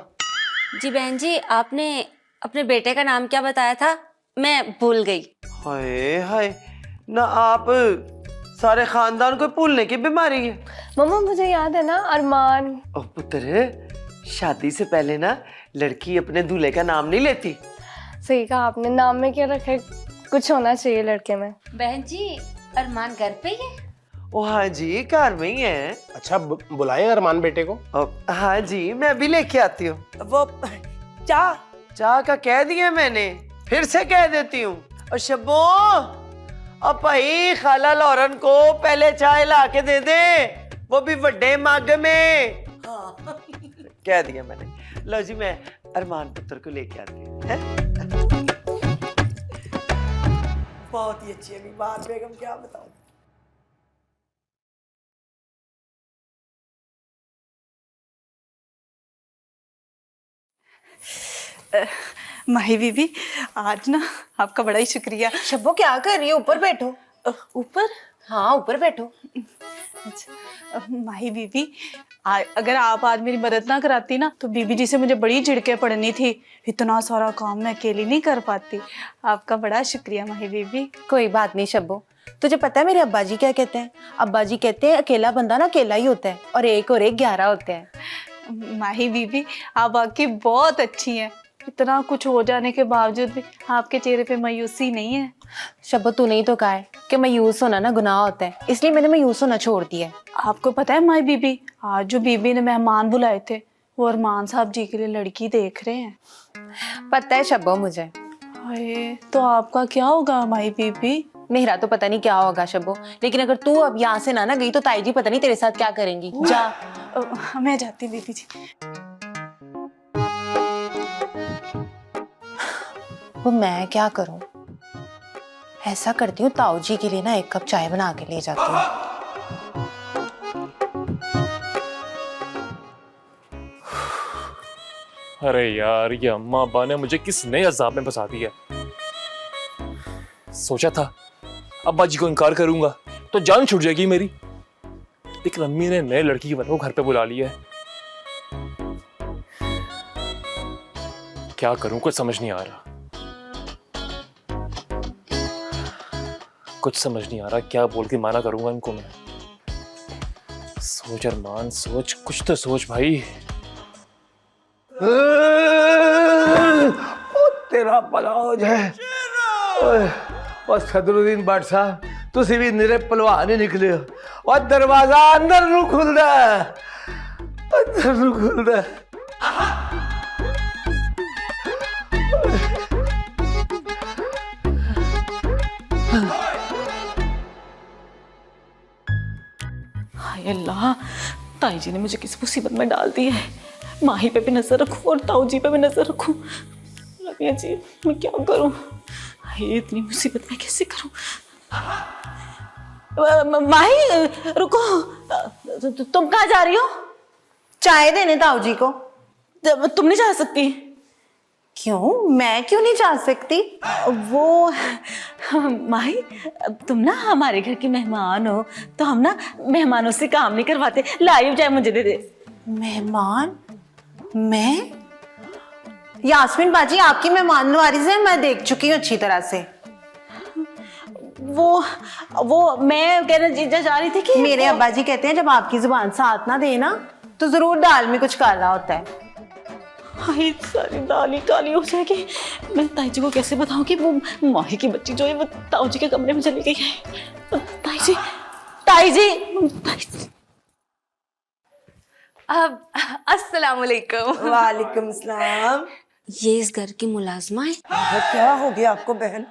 जी बहन जी, आपने अपने बेटे का नाम क्या बताया था? मैं भूल गई। हाय हाय, ना आप सारे खानदान को भूलने की बीमारी है। मम्मा मुझे याद है ना, अरमान। ओ पुत्र, शादी से पहले ना लड़की अपने दूल्हे का नाम नहीं लेती। सही कहा आपने, नाम में क्या रखे, कुछ होना चाहिए लड़के में। बहन जी, अरमान घर पे ही है? ओ हाँ जी, घर में ही है। अच्छा, बुलाए अरमान बेटे को। हाँ जी, मैं अभी लेके आती हूँ। वो चाह चाह का कह दिया मैंने, फिर से कह देती हूँ। और शब्बो, अब भाई खाला लौरन को पहले चाय ला के दे दे, वो भी बड़े मग में। कह दिया मैंने। लो जी, मैं अरमान पुत्र को लेके आती हूँ। बहुत ही अच्छी है बात बेगम, क्या बताऊं। माही बीबी, आज ना आपका बड़ा ही शुक्रिया। शब्बो क्या कर रही हो? ऊपर बैठो। ऊपर? हाँ ऊपर बैठो। अच्छा माही बीबी, अगर आप आज मेरी मदद ना कराती ना तो बीबी जी से मुझे बड़ी झिड़कें पड़नी थी। इतना सारा काम मैं अकेली नहीं कर पाती। आपका बड़ा शुक्रिया माही बीबी। कोई बात नहीं शब्बो। तुझे पता है मेरे अब्बा जी क्या कहते हैं? अब्बा जी कहते हैं अकेला बंदा ना अकेला ही होता है और एक 11 होते हैं। माही बीबी, आप वाकई बहुत अच्छी हैं। इतना कुछ हो जाने के बावजूद भी आपके चेहरे पे मायूसी नहीं है। शब्बो तू नहीं तो कहा है कि मायूस होना ना गुनाह होता है, इसलिए मैंने मायूस होना छोड़ दिया है। आपको पता है माही बीबी, आज जो बीबी ने मेहमान बुलाए थे वो अरमान साहब जी के लिए लड़की देख रहे हैं। पता है शब्बो मुझे। हाय, तो आपका क्या होगा माही बीबी? मेरा तो पता नहीं क्या होगा शब्बो, लेकिन अगर तू अब यहाँ से ना गई तो ताई जी पता नहीं तेरे साथ क्या करेंगी। जा। मैं जाती हूँ बीबी जी। वो मैं क्या करूं? ऐसा करती हूँ ताऊ जी के लिए ना 1 कप चाय बना के ले जाती हूँ। अरे यार, ये अम्मा अब्बा ने मुझे किस नए अजाब में फंसा दिया। सोचा था अब्बा जी को इनकार करूंगा तो जान छूट जाएगी मेरी, लेकिन अम्मी ने नए लड़की वालों को घर पे बुला लिया है। क्या करूं, कुछ समझ नहीं आ रहा। कुछ समझ नहीं आ रहा क्या बोल के माना करूंगा इनको मैं। सोच अरमान सोच, कुछ तो सोच भाई। ओ तेरा भला हो जाए। और सदरुद्दीन भट्ट साहब, तुसी भी निरे पहलवान ही निकले हो। और दरवाजा अंदर नू खुलदा है, अंदर नू खुलदा है। हाय अल्लाह, ताई जी ने मुझे किस मुसीबत में डाल दी है। माही पे भी नजर रखूं और ताऊ जी पे भी नजर रखूं। रबिया जी, मैं क्या करूं? हाय, इतनी मुसीबत मैं कैसे करूं? माही रुको, तुम कहाँ जा रही हो? चाय देने ताऊ जी को। तुम नहीं जा सकती। क्यों? मैं क्यों नहीं जा सकती? वो माही, तुम ना हमारे घर की मेहमान हो तो हम ना मेहमानों से काम नहीं करवाते। लाइव चाय मुझे दे दे। मेहमान? मैं? यास्मीन बाजी आपकी मेहमान नवारी से मैं देख चुकी हूँ अच्छी तरह से। वो मैं कहना जीजा जा रही थी कि मेरे अब्बा जी कहते हैं जब आपकी जुबान साथ ना दे ना तो जरूर दाल में कुछ काला होता है। हाय, सारी दाल ही काली हो जाएगी। मैं ताई जी को कैसे बताऊं कि वो माही की बच्ची जो है वो ताऊ जी के कमरे में चली गई है। ताई जी, ताई जी, ताई जी। अस्सलाम वालेकुम। वालेकुम सलाम। ये इस घर की मुलाजमा है। क्या हो गया आपको बहन?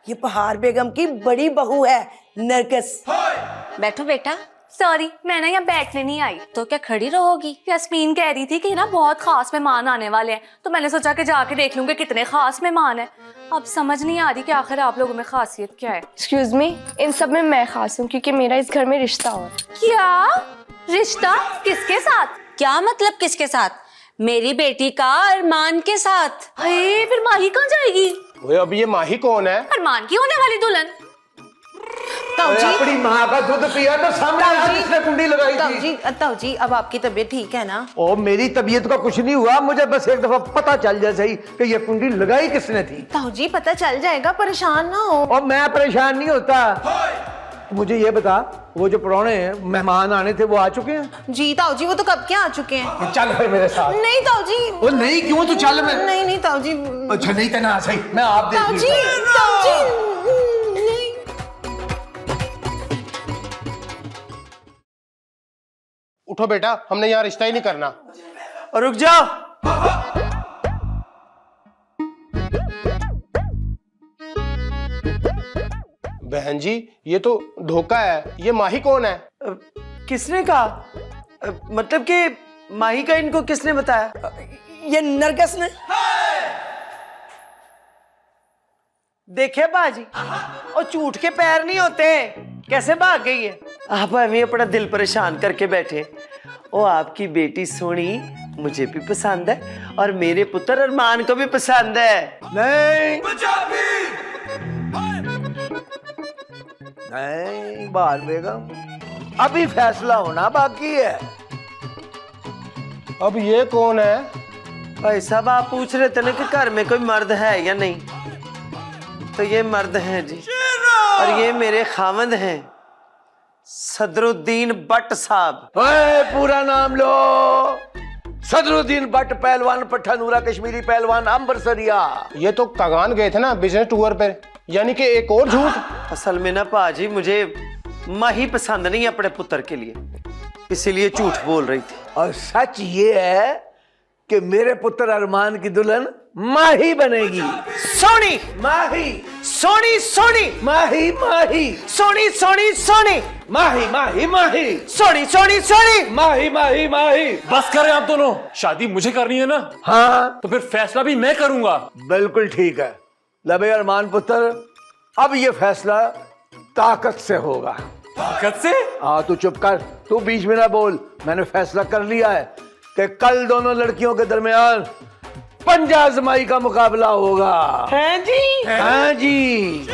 ये पहाड़ बेगम की बड़ी बहू है नरगिस। बैठो बेटा। सॉरी, मैं ना यहाँ बैठने नहीं आई। तो क्या खड़ी रहोगी? यास्मीन कह रही थी कि ना बहुत खास मेहमान आने वाले हैं, तो मैंने सोचा कि जाके देख लूंगी कितने खास मेहमान हैं। अब समझ नहीं आ रही कि आखिर आप लोगों में खासियत क्या है। एक्सक्यूज मी, इन सब में मैं खास हूँ क्योंकि मेरा इस घर में रिश्ता हो। क्या रिश्ता? किसके साथ? क्या मतलब किसके साथ? मेरी बेटी का अरमान के साथ। अरे फिर माही कहाँ जाएगी? ओए, अब ये माही कौन है? अरमान की होने वाली दुल्हन। अपनी माँ का दूध पिया तो सामने जिसने कुंडी लगाई थी। ताऊ जी अब आपकी तबीयत ठीक है ना? ओ मेरी तबीयत का कुछ नहीं हुआ, मुझे बस एक दफा पता चल जाए सही कि ये कुंडी लगाई किसने थी। ताऊ जी पता चल जाएगा, परेशान ना हो। और मैं परेशान नहीं होता। मुझे ये बता, वो जो पुराने मेहमान आने थे वो आ चुके हैं? जी ताऊ जी, वो तो कब के आ चुके हैं। चल फिर मेरे साथ। नहीं ताऊ जी। वो नहीं क्यों? तू चल। मैं नहीं ताऊ जी। अच्छा नहीं तो ना सही, मैं आप देख ताऊ जी, ताऊ जी नहीं। उठो बेटा, हमने यहाँ रिश्ता ही नहीं करना। और रुक जाओ। बहन जी, ये तो धोखा है। ये माही कौन है? किसने कहा? मतलब कि माही का इनको किसने बताया? ये नरगिस ने। देखे बाजी, और झूठ के पैर नहीं होते, कैसे भाग गई है। आप अभी अपना दिल परेशान करके बैठे। ओ आपकी बेटी सोनी मुझे भी पसंद है और मेरे पुत्र अरमान को भी पसंद है। नहीं नहीं बहार बेगम, अभी फैसला होना बाकी है। अब ये कौन है? भाई साहब आप पूछ रहे थे ना कि घर में कोई मर्द है या नहीं, तो ये मर्द हैं जी, और ये मेरे खावंद हैं सदरुद्दीन भट्ट साहब। ओए, पूरा नाम लो। सदरुद्दीन भट्ट पहलवान, पठानूरा कश्मीरी पहलवान, अम्बरसरिया। ये तो कगान गए थे ना बिजनेस टूर पे, यानी कि एक और झूठ। असल में ना पाजी मुझे माही पसंद नहीं है अपने पुत्र के लिए, इसीलिए झूठ बोल रही थी। और सच ये है कि मेरे पुत्र अरमान की दुल्हन माही बनेगी। सोनी माही, सोनी सोनी माही माही, सोनी सोनी सोनी माही माही माही, सोनी सोनी सोनी माही माही माही। बस करें आप दोनों, शादी मुझे करनी है ना, हाँ तो फिर फैसला भी मैं करूंगा। बिल्कुल ठीक है। लबे अरमान पुत्र, अब ये फैसला ताकत से होगा। ताकत से? हाँ तू चुप कर, तू बीच में ना बोल। मैंने फैसला कर लिया है कि कल दोनों लड़कियों के दरमियान पंजा आजमाई का मुकाबला होगा। हैं जी? हाँ जी।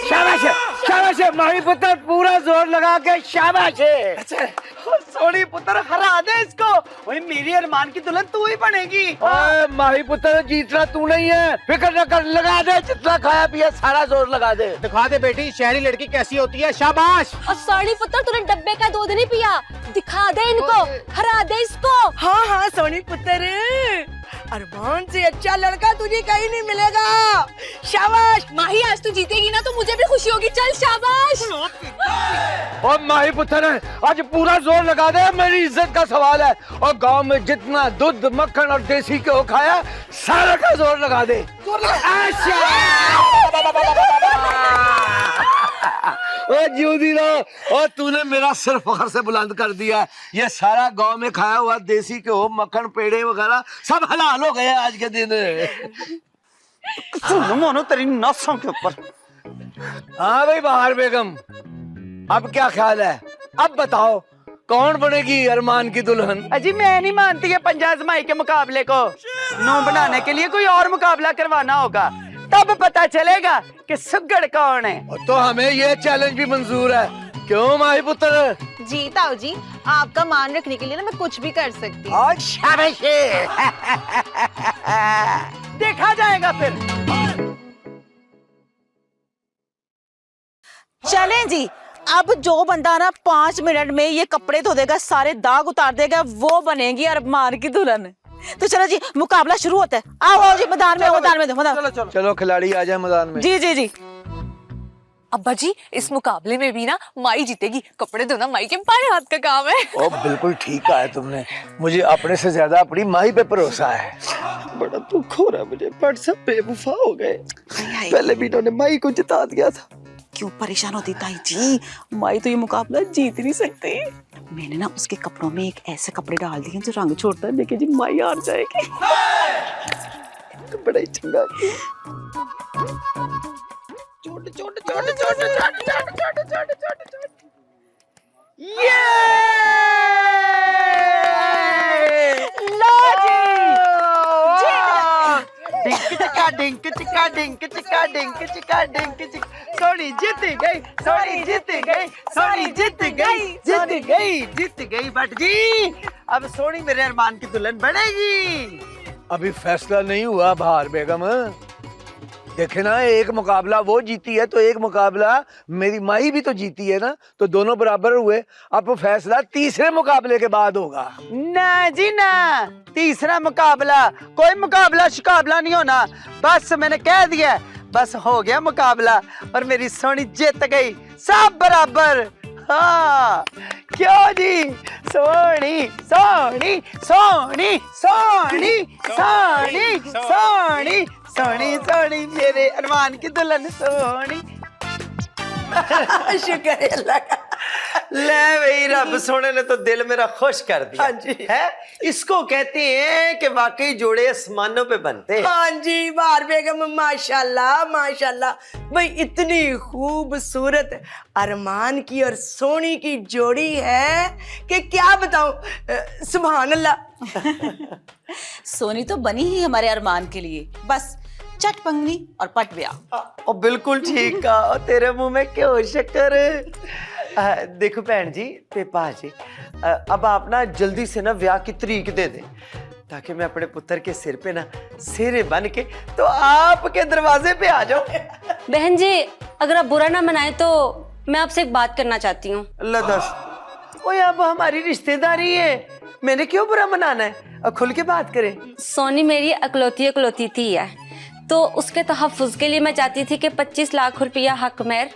शाबाश है, शाबाश है माही पुत्र, पूरा जोर लगा के शाबाश है। अच्छा सोनी पुत्र हरा दे इसको, वही मेरी अरमान की दुल्हन तू ही बनेगी। ओए माही पुत्र, जीतना तू नहीं है, फिक्र न कर, लगा दे जितना खाया पिया सारा जोर लगा दे। दिखा दे बेटी शहरी लड़की कैसी होती है, शाबाश। और सोनी पुत्र तूने डब्बे का दूध नहीं पिया, दिखा दे इनको, हरा दे इसको। हाँ हाँ सोनी पुत्र, अरमान से अच्छा लड़का तुझे कहीं नहीं मिलेगा। शाबाश। माही आज तू जीतेगी ना तो मुझे भी खुशी होगी, चल शाबाश। और माही पुत्र है, आज पूरा जोर लगा दे, मेरी इज्जत का सवाल है। और गांव में जितना दूध मक्खन और देसी घ्यो खाया सारा का जोर लगा दे। जूदी लो, और तूने मेरा सिर फखर से बुलंद कर दिया। ये सारा गांव में खाया हुआ देसी घ्यो मक्खन पेड़े वगैरह सब हलाल हो गए आज के दिन। मोनो तेरी नसों के ऊपर। हाँ भाई बहार बेगम, अब क्या ख्याल है? अब बताओ कौन बनेगी अरमान की दुल्हन? अजी मैं नहीं मानती है पंजा आजमाई के मुकाबले को, नो बनाने के लिए कोई और मुकाबला करवाना होगा, तब पता चलेगा कि सुगड़ कौन है। तो हमें ये चैलेंज भी मंजूर है, क्यों माही पुत्र? जी ताऊ जी, आपका मान रखने के लिए ना मैं कुछ भी कर सकती हूँ। और शाबाश देखा जाएगा फिर। चलें जी, अब जो बंदा ना 5 मिनट में ये कपड़े धो देगा, सारे दाग उतार देगा, वो बनेगी अरमान की दुल्हन। तो चलो जी, मुकाबला शुरू होता है। आओ आओ जी, मैदान में, मैदान में, मैदान। चलो खिलाड़ी आ जाए मैदान में। जी जी जी। अब्बा जी इस मुकाबले में भी ना माई जीतेगी, कपड़े धोना माई के बाएं हाथ का काम है। ओ बिल्कुल ठीक कहा है तुमने, मुझे अपने से ज्यादा अपनी माही पे भरोसा है। बड़ा दुख हो रहा है मुझे, बट सब बेवफा हो गए। पहले भी इन्होंने माई को जिता दिया था। क्यों परेशान होती ताई जी, माई तो ये मुकाबला जीत नहीं सकती। मैंने ना उसके कपड़ों में एक ऐसे कपड़े डाल दिए जो रंग छोड़ता है, देखिए जी माई हार जाएगी। तो बड़ा ही चंगा छोटे छोटे छोटे छोटे छोटे छोटे छोटे छोटे छोटे। ये लो जी, डिंक चिका डिंक चिका डिंक चिका डिंक चिका डिंक चिका। सोनी जीत गई, सोनी जीत गई, सोनी जीत गई, जीत गई, जीत गई भट्ट जी। अब सोनी मेरे अरमान की दुल्हन बनेगी। अभी फैसला नहीं हुआ बहार बेगम, देखे ना, एक मुकाबला वो जीती है तो एक मुकाबला मेरी माही भी तो जीती है ना, तो दोनों बराबर हुए। अब फैसला तीसरे मुकाबले के बाद होगा। ना जी ना, तीसरा मुकाबला, कोई मुकाबला शिकाबला नहीं होना, बस मैंने कह दिया, बस हो गया मुकाबला और मेरी सोनी जीत गई, सब बराबर। हाँ क्यों जी, सोनी सोनी सोनी सोनी सोनी सोनी सोनी सोनी मेरे अरमान की दुल्हन सोनी। शुक्र है अल्लाह का। ले भाई, रब सोने ने तो दिल मेरा खुश कर दिया। हाँ जी। है, इसको कहते हैं कि वाकई जोड़े आसमानों पे बनते हैं। हाँ जी बार बेगम, माशाल्लाह माशाल्लाह, भाई इतनी खूबसूरत अरमान की और सोनी की जोड़ी है कि क्या बताऊं, सुभान अल्लाह। सोनी तो बनी ही हमारे अरमान के लिए, बस चट पंगनी और पट ब्याह। ओ बिल्कुल ठीक कहा, तेरे मुंह में क्यों शक्कर। देखो बहन जी ते पाजी, अब आप ना जल्दी से ना ब्याह की तारीख दे दे, ताकि मैं अपने पुत्र के सिर पे ना सेरे बन के तो आपके दरवाजे पे आ जाऊं। बहन जी, अगर आप बुरा ना मनाए तो मैं आपसे एक बात करना चाहती हूँ। अल्लाह दस, ओए अब हमारी रिश्तेदारी है, मैंने क्यों बुरा मनाना है, अब खुल के बात करें। सोनी मेरी अकलौती थी है, तो उसके तहफ़्फ़ुज़ के लिए मैं चाहती थी कि 25 लाख रुपया हक मेहर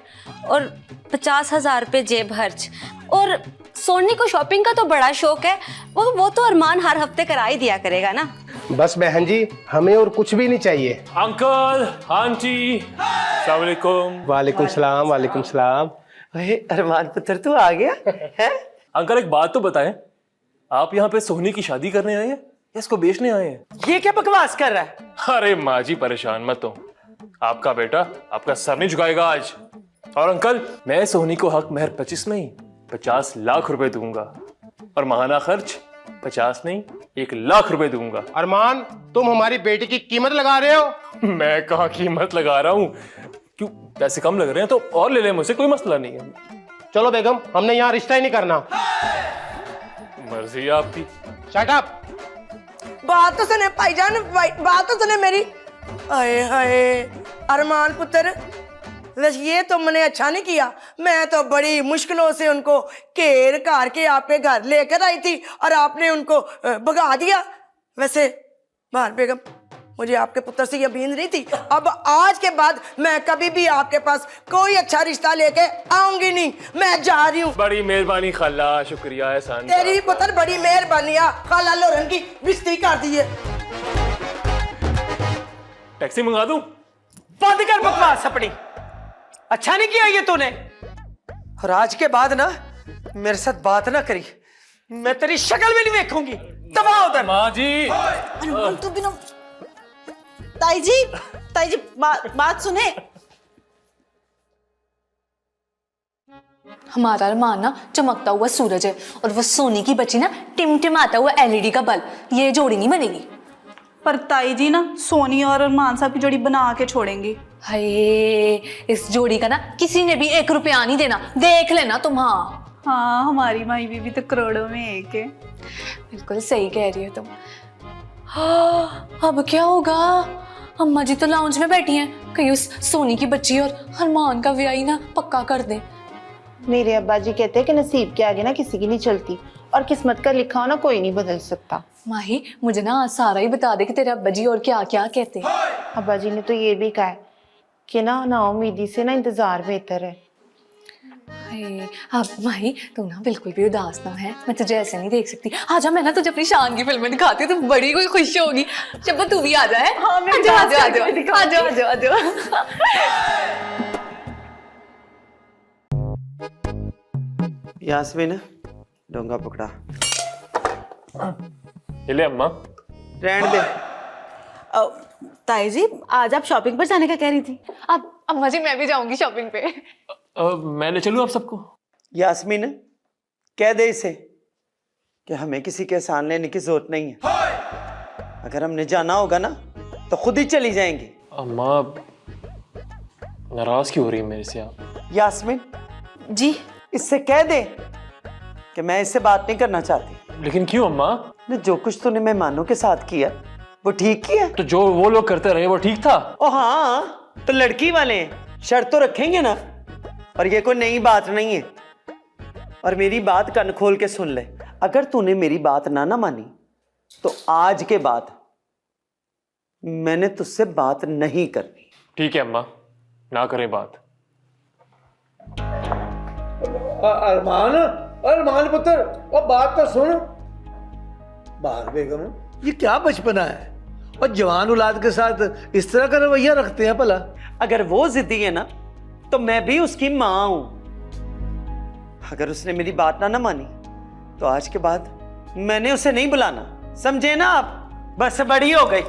और 50,000 रुपये जेब खर्च। और सोनी को शॉपिंग का तो बड़ा शौक है, वो तो अरमान हर हफ्ते करा ही दिया करेगा ना। बस बहन जी, हमें और कुछ भी नहीं चाहिए। अंकल, आंटी, अस्सलाम वालेकुम। वालेकुम सलाम, वालेकुम सलाम। ओए अरमान पुत्र तू आ गया है? अंकल एक बात तो बताएं, आप यहाँ पे सोनी की शादी करने आए हैं या इसको बेचने आए हैं? ये क्या बकवास कर रहा है? अरे माँ जी परेशान मत हो, आपका बेटा आपका सर नहीं झुकाएगा आज। और अंकल, मैं सोनी को हक महर 25 नहीं 50 लाख रुपए दूंगा, और माहाना खर्च 50 नहीं 1 लाख रुपए दूंगा। अरमान, तुम हमारी बेटी की कीमत लगा रहे हो? मैं कहाँ कीमत लगा रहा हूँ, क्यों पैसे कम लग रहे हैं तो और ले लें मुझसे, कोई मसला नहीं है। चलो बेगम, हमने यहाँ रिश्ता ही नहीं करना। मर्जी है आपकी। Shut up. बात तो सुने भाईजान, बात तो सुने मेरी। हाय हाय अरमान पुत्र, बस ये तो मैंने अच्छा नहीं किया, मैं तो बड़ी मुश्किलों से उनको घेर घार के आपके घर लेकर आई थी और आपने उनको भगा दिया। वैसे बार बेगम, मुझे आपके पुत्र से यकीन नहीं थी, अब आज के बाद मैं कभी भी आपके पास कोई अच्छा रिश्ता लेके आऊंगी नहीं, मैं जा रही हूँ। बड़ी मेहरबानी खाला, शुक्रिया एहसान। तेरी पुत्र बड़ी मेहरबानी, खाला लोरन की बिस्ती कर दी है। टैक्सी मंगा दूं? बंद कर बकवास अपनी, अच्छा नहीं किया ये तूने। और आज के बाद ना मेरे साथ बात ना करी, मैं तेरी शक्ल भी नहीं देखूंगी। दबा उधर। माँ जी। तू भी ना, ताई जी बात सुने। हमारा अरमान ना चमकता हुआ सूरज है और वो सोनी की बच्ची ना टिमटिमाता हुआ एलईडी का बल्ब, ये जोड़ी नहीं बनेगी। पर ताई जी ना सोनी और अरमान साहब की जोड़ी बना के छोड़ेंगी। हाय, इस जोड़ी का ना किसी ने भी 1 रुपया नहीं देना, देख लेना तुम। हाँ, हमारी माई बीबी तो करोड़ों में एक है। बिल्कुल सही कह रही हो तुम। हाँ, अब क्या होगा? अम्मा जी तो लाउंज में बैठी हैं, कहीं उस सोनी की बच्ची और अरमान का ब्याह ना पक्का कर दे। मेरे अब्बा जी कहते हैं कि नसीब के आगे ना किसी की नहीं चलती, और किस्मत का लिखा हो ना कोई नहीं बदल सकता। माही, मुझे ना सारा ही बता दे कि तेरे अब्बा जी और क्या क्या कहते हैं। अब्बा जी ने तो ये भी कहा है कि ना उम्मीदी से ना इंतजार बेहतर है। अब माही, तू ना बिल्कुल भी उदास ना है, मैं तुझे ऐसे नहीं देख सकती। आजा, मैं ना तुझे अपनी शान की फिल्में दिखाती हूँ, तो बड़ी कोई खुश होगी। जब तू भी आ जाए। हाँ, यास्मीन, डोंगा पकड़ा। ये ले अम्मा। रहने दे। ताई जी, आज आप शॉपिंग पर जाने का कह रही थी। अब अम्मा जी, मैं भी जाऊंगी शॉपिंग पे। मैं ले चलूं आप सबको? यास्मीन, कह दे इसे कि हमें किसी के एहसान लेने की जरूरत नहीं है। अगर हमने जाना होगा ना तो खुद ही चली जाएंगी। अम्मा नाराज क्यों हो रही है मेरे से आप? यास्मीन जी, इससे कह दे कि मैं इससे बात नहीं करना चाहती। लेकिन क्यों अम्मा? ने जो कुछ तूने मेहमानों के साथ किया वो ठीक किया? तो जो वो लोग करते रहे वो ठीक था? ओ हाँ, तो लड़की वाले शर्त तो रखेंगे ना, और ये कोई नई बात नहीं है। और मेरी बात कान खोल के सुन ले, अगर तूने मेरी बात ना मानी तो आज के बाद मैंने तुझसे बात नहीं करनी। ठीक है अम्मा, ना करें बात। अरमान पुत्र, और बात तो सुन। बाहर बेगम, ये क्या बचपना है, और जवान औलाद के साथ इस तरह का रवैया रखते हैं भला? अगर वो जिद्दी है ना तो मैं भी उसकी माँ हूं। अगर उसने मेरी बात ना मानी तो आज के बाद मैंने उसे नहीं बुलाना, समझे ना आप? बस बड़ी हो गई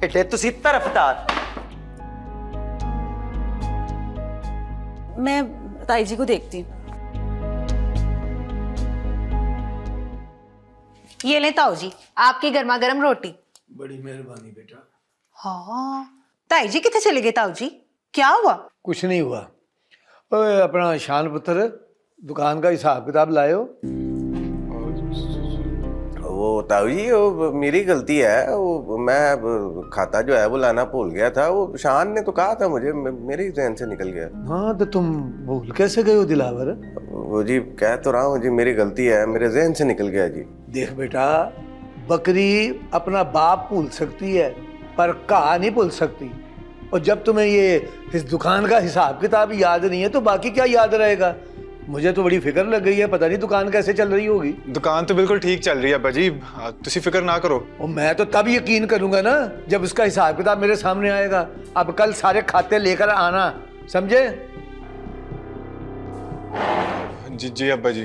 इतने तुसी तरफदार। मैं ताई जी को देखती हूँ। ये ले ताऊ जी आपकी गर्मा गर्म रोटी। बड़ी मेहरबानी बेटा। हाँ ताई जी कितने चले गए ताऊ जी, क्या हुआ? कुछ नहीं हुआ। ओए अपना शान पुत्र दुकान का हिसाब किताब लायो। वो ताऊ जी वो मेरी गलती है, वो मैं खाता जो है वो लाना भूल गया था। वो शान ने तो कहा था मुझे, मेरे ही ज़हन से निकल गया। हाँ तो तुम भूल कैसे गए हो दिलावर? वो जी कह तो रहा हूँ जी, मेरी गलती है, मेरे ज़हन से निकल गया जी। देख बेटा, बकरी अपना बाप भूल सकती है पर कहा नहीं भूल सकती। और जब तुम्हें ये इस दुकान का हिसाब किताब याद नहीं है तो बाकी क्या याद रहेगा? मुझे तो बड़ी फिक्र लग गई है, पता नहीं दुकान कैसे चल रही होगी। दुकान तो बिल्कुल ठीक चल रही है अब्बा जी, तुसी फिक्र ना करो। और मैं तो तब यकीन करूंगा ना जब उसका हिसाब किताब मेरे सामने आएगा। अब कल सारे खाते लेकर आना, समझे? जी जी अब्बा जी।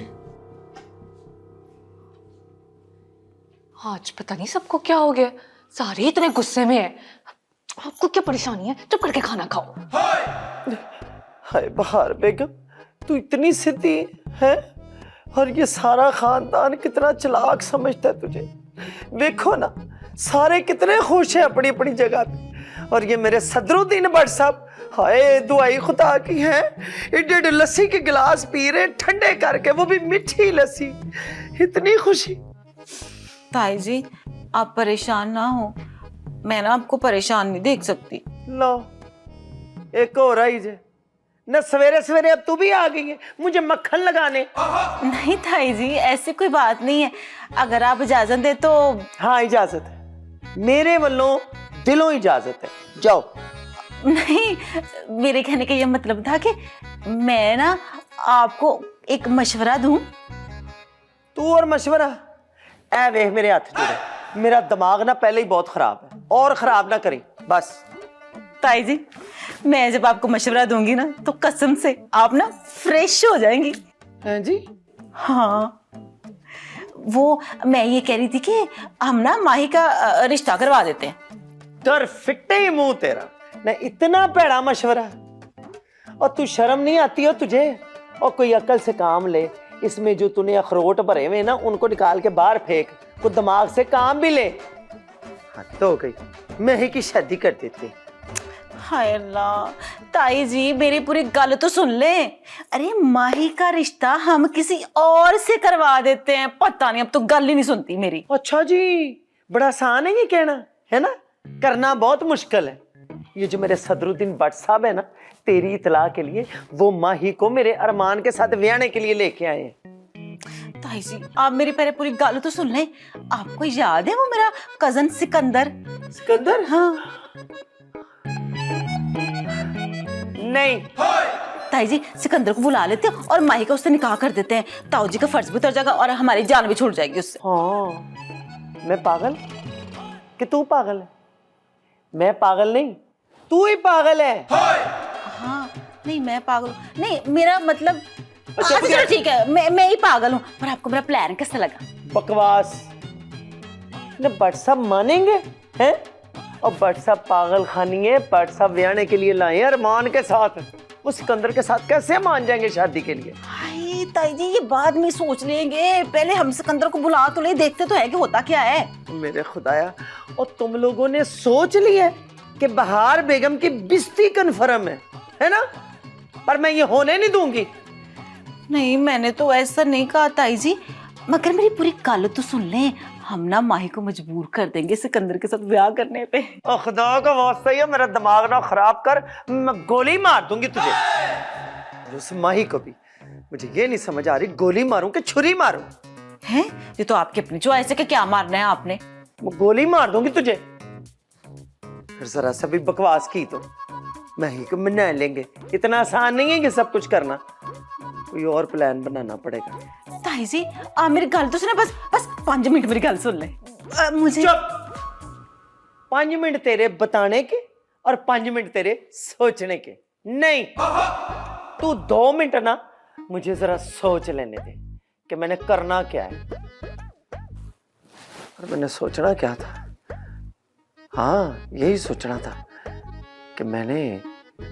आज पता नहीं सबको क्या हो गया, सारे इतने गुस्से में है। आपको क्या परेशानी है? चुप करके खाना खाओ। हाय बहार बेगम, तू इतनी सीधी है और ये सारा खानदान कितना चालाक समझता है तुझे। देखो ना सारे कितने खुश हैं अपनी अपनी जगह पे, और ये मेरे सदरुद्दीन भट्ट साहब, हाय दुआई खुदा की है, एडे लस्सी के गिलास पी रहे ठंडे करके, वो भी मीठी लस्सी। इतनी खुशी। ताई जी आप परेशान ना हो, मैं ना आपको परेशान नहीं देख सकती। लो एक और आई जे न, सवेरे सवेरे अब तू भी आ गई है मुझे मक्खन लगाने। नहीं ताई जी ऐसी कोई बात नहीं है, अगर आप इजाजत दे तो। हाँ इजाजत है, मेरे वालों दिलों इजाजत है, जाओ। नहीं मेरे कहने का ये मतलब था कि मैं ना आपको एक मशवरा दूं। तू और मशवरा? ऐ वेख मेरे हाथ जुड़े, मेरा दिमाग ना पहले ही बहुत खराब है, और खराब ना करी बस। ताई जी मैं जब आपको मशवरा दूंगी ना तो कसम से आप ना फ्रेश हो जाएंगी। हैं जी? हाँ वो मैं ये कह रही थी कि हम ना माही का रिश्ता करवा देते हैं। तर फिट्टे ही मुंह तेरा, न इतना भैड़ा मशवरा, और तू शर्म नहीं आती हो तुझे? और कोई अकल से काम ले, इसमें जो तूने अखरोट भरे हुए ना उनको निकाल के बाहर फेंक, को दिमाग से काम भी ले। हद तो हो गई, मैं ही की शादी कर देती। हाय अल्लाह ताई जी मेरी पूरी गल तो सुन ले। अरे माही का रिश्ता हम किसी और से करवा देते हैं। पता नहीं अब तो गल ही नहीं सुनती मेरी। अच्छा जी, बड़ा आसान है ये कहना, है ना? करना बहुत मुश्किल है। ये जो मेरे सदरुद्दीन भट्ट साहब है ना, तेरी इतला के लिए वो माही को मेरे अरमान के साथ ब्याहने के लिए लेके आए हैं। ताई जी आप मेरी पहले पूरी गल तो सुन ले। आपको याद है वो मेरा कजन सिकंदर? सिकंदर? हाँ। नहीं ताई जी सिकंदर को बुला लेते हैं और माही का उससे निकाह कर देते हैं। ताऊ जी का फर्ज भी उतर जाएगा और हमारी जान भी छूट जाएगी उससे। हाँ मैं पागल कि तू पागल है? मैं पागल नहीं, तू ही पागल है। हाँ नहीं मैं पागल नहीं, मेरा मतलब अच्छा चलो ठीक है मैं ही पागल हूँ। पर आपको मेरा प्लान कैसा लगा? बकवास न, भट्ट साहब मानेंगे हैं? और भट्ट साहब पागल खानी है, भट्ट साहब ब्याहने के लिए लाए हैं अरमान के साथ, वो सिकंदर के साथ कैसे मान जाएंगे शादी के लिए? हाय ताई जी ये बाद में सोच लेंगे, पहले हम सिकंदर को बुला तो ले, देखते तो है कि होता क्या है। मेरे खुदाया, और तुम लोगों ने सोच लिया कि बहार बेगम की बिस्ती कन्फर्म है ना? पर मैं ये होने नहीं दूंगी। नहीं मैंने तो ऐसा नहीं कहा ताई जी, मगर मेरी पूरी गल तो सुन लें। हम ना माही को मजबूर कर देंगे सिकंदर के साथ ब्याह करने पे। और खुदा का वास्ता ही है, मेरा दिमाग ना खराब कर, मैं गोली मार दूंगी तुझे। और उस माही को भी मुझे ये नहीं समझ आ रही, गोली मारूं कि छुरी मारूं? हैं ये तो आपकी अपनी चॉइस है कि क्या मारना है आपने। वो गोली मार दूंगी तुझे। फिर जरा सा भी बकवास की तो माही को मना लेंगे। इतना आसान नहीं है कि सब कुछ करना, कोई और प्लान बनाना पड़ेगा। ताई जी आप मेरी गल तो सुने, बस 5 मिनट मेरी गल सुन ले। मुझे चुप। 5 मिनट तेरे बताने के और 5 मिनट तेरे सोचने के नहीं। तू 2 मिनट ना मुझे जरा सोच लेने दे कि मैंने करना क्या है। और मैंने सोचना क्या था? हाँ, यही सोचना था कि मैंने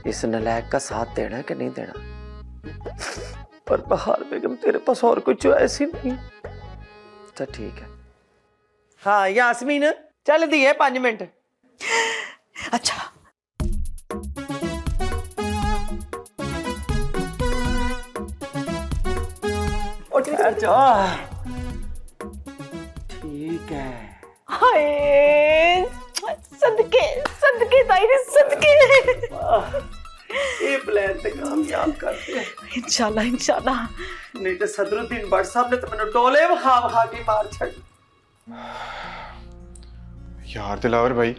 इस नलायक का साथ देना है कि नहीं देना। पर बहार बेगम तेरे पास और कोई चॉइस ही नहीं। अच्छा ठीक है। हाँ यास्मीन, चल दी है 5 मिनट। अच्छा ठहर जा। ठीक है। हाय सदके सदके ताई सदके। ये प्लान ते कामयाब करते हैं इंशाल्लाह इंशाल्लाह। नहीं तो सदरुद्दीन भट्ट साहब ने तो मैंने डोले वहा के मार छड़। यार दिलावर भाई,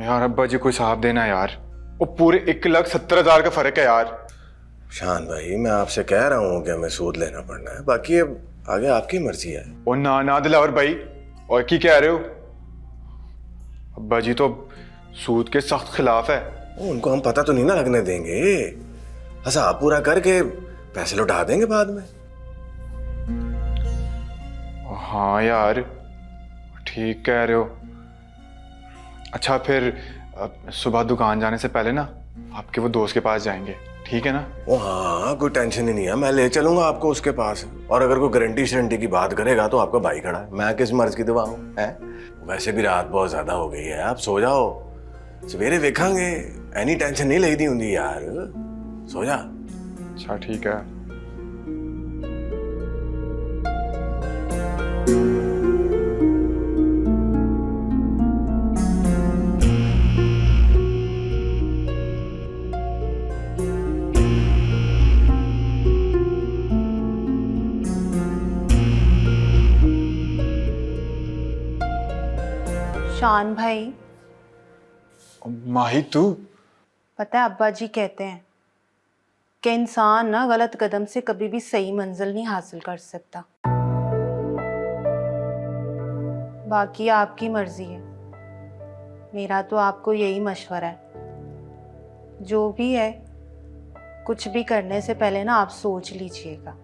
यार अब्बा जी को साहब देना यार, वो पूरे 1,70,000 का फर्क है यार। शान भाई, मैं आपसे कह रहा हूँ कि हमें सूद लेना पड़ना है, बाकी अब आगे आपकी मर्जी है। और ना दिलावर भाई, और की कह रहे हो? अब्बा जी तो सूद के सख्त खिलाफ है। उनको हम पता तो नहीं ना लगने देंगे, हिसाब पूरा करके पैसे लौटा देंगे बाद में। हाँ यार ठीक कह रहे हो। अच्छा फिर सुबह दुकान जाने से पहले ना आपके वो दोस्त के पास जाएंगे, ठीक है ना? ओ हाँ, कोई टेंशन ही नहीं है, मैं ले चलूंगा आपको उसके पास। और अगर कोई गारंटी शरंटी की बात करेगा तो आपका भाई खड़ा है, मैं किस मर्ज की दवा हूँ है? वैसे भी रात बहुत ज्यादा हो गई है, आप सो जाओ, सवेरे देखेंगे। एनी टेंशन नहीं लेदी होंगी यार, सो जा। अच्छा ठीक है। शान भाई, माही तू? पता है अब्बा जी कहते हैं कि इंसान ना गलत कदम से कभी भी सही मंजिल नहीं हासिल कर सकता। बाकी आपकी मर्जी है, मेरा तो आपको यही मशवरा है, जो भी है कुछ भी करने से पहले ना आप सोच लीजिएगा।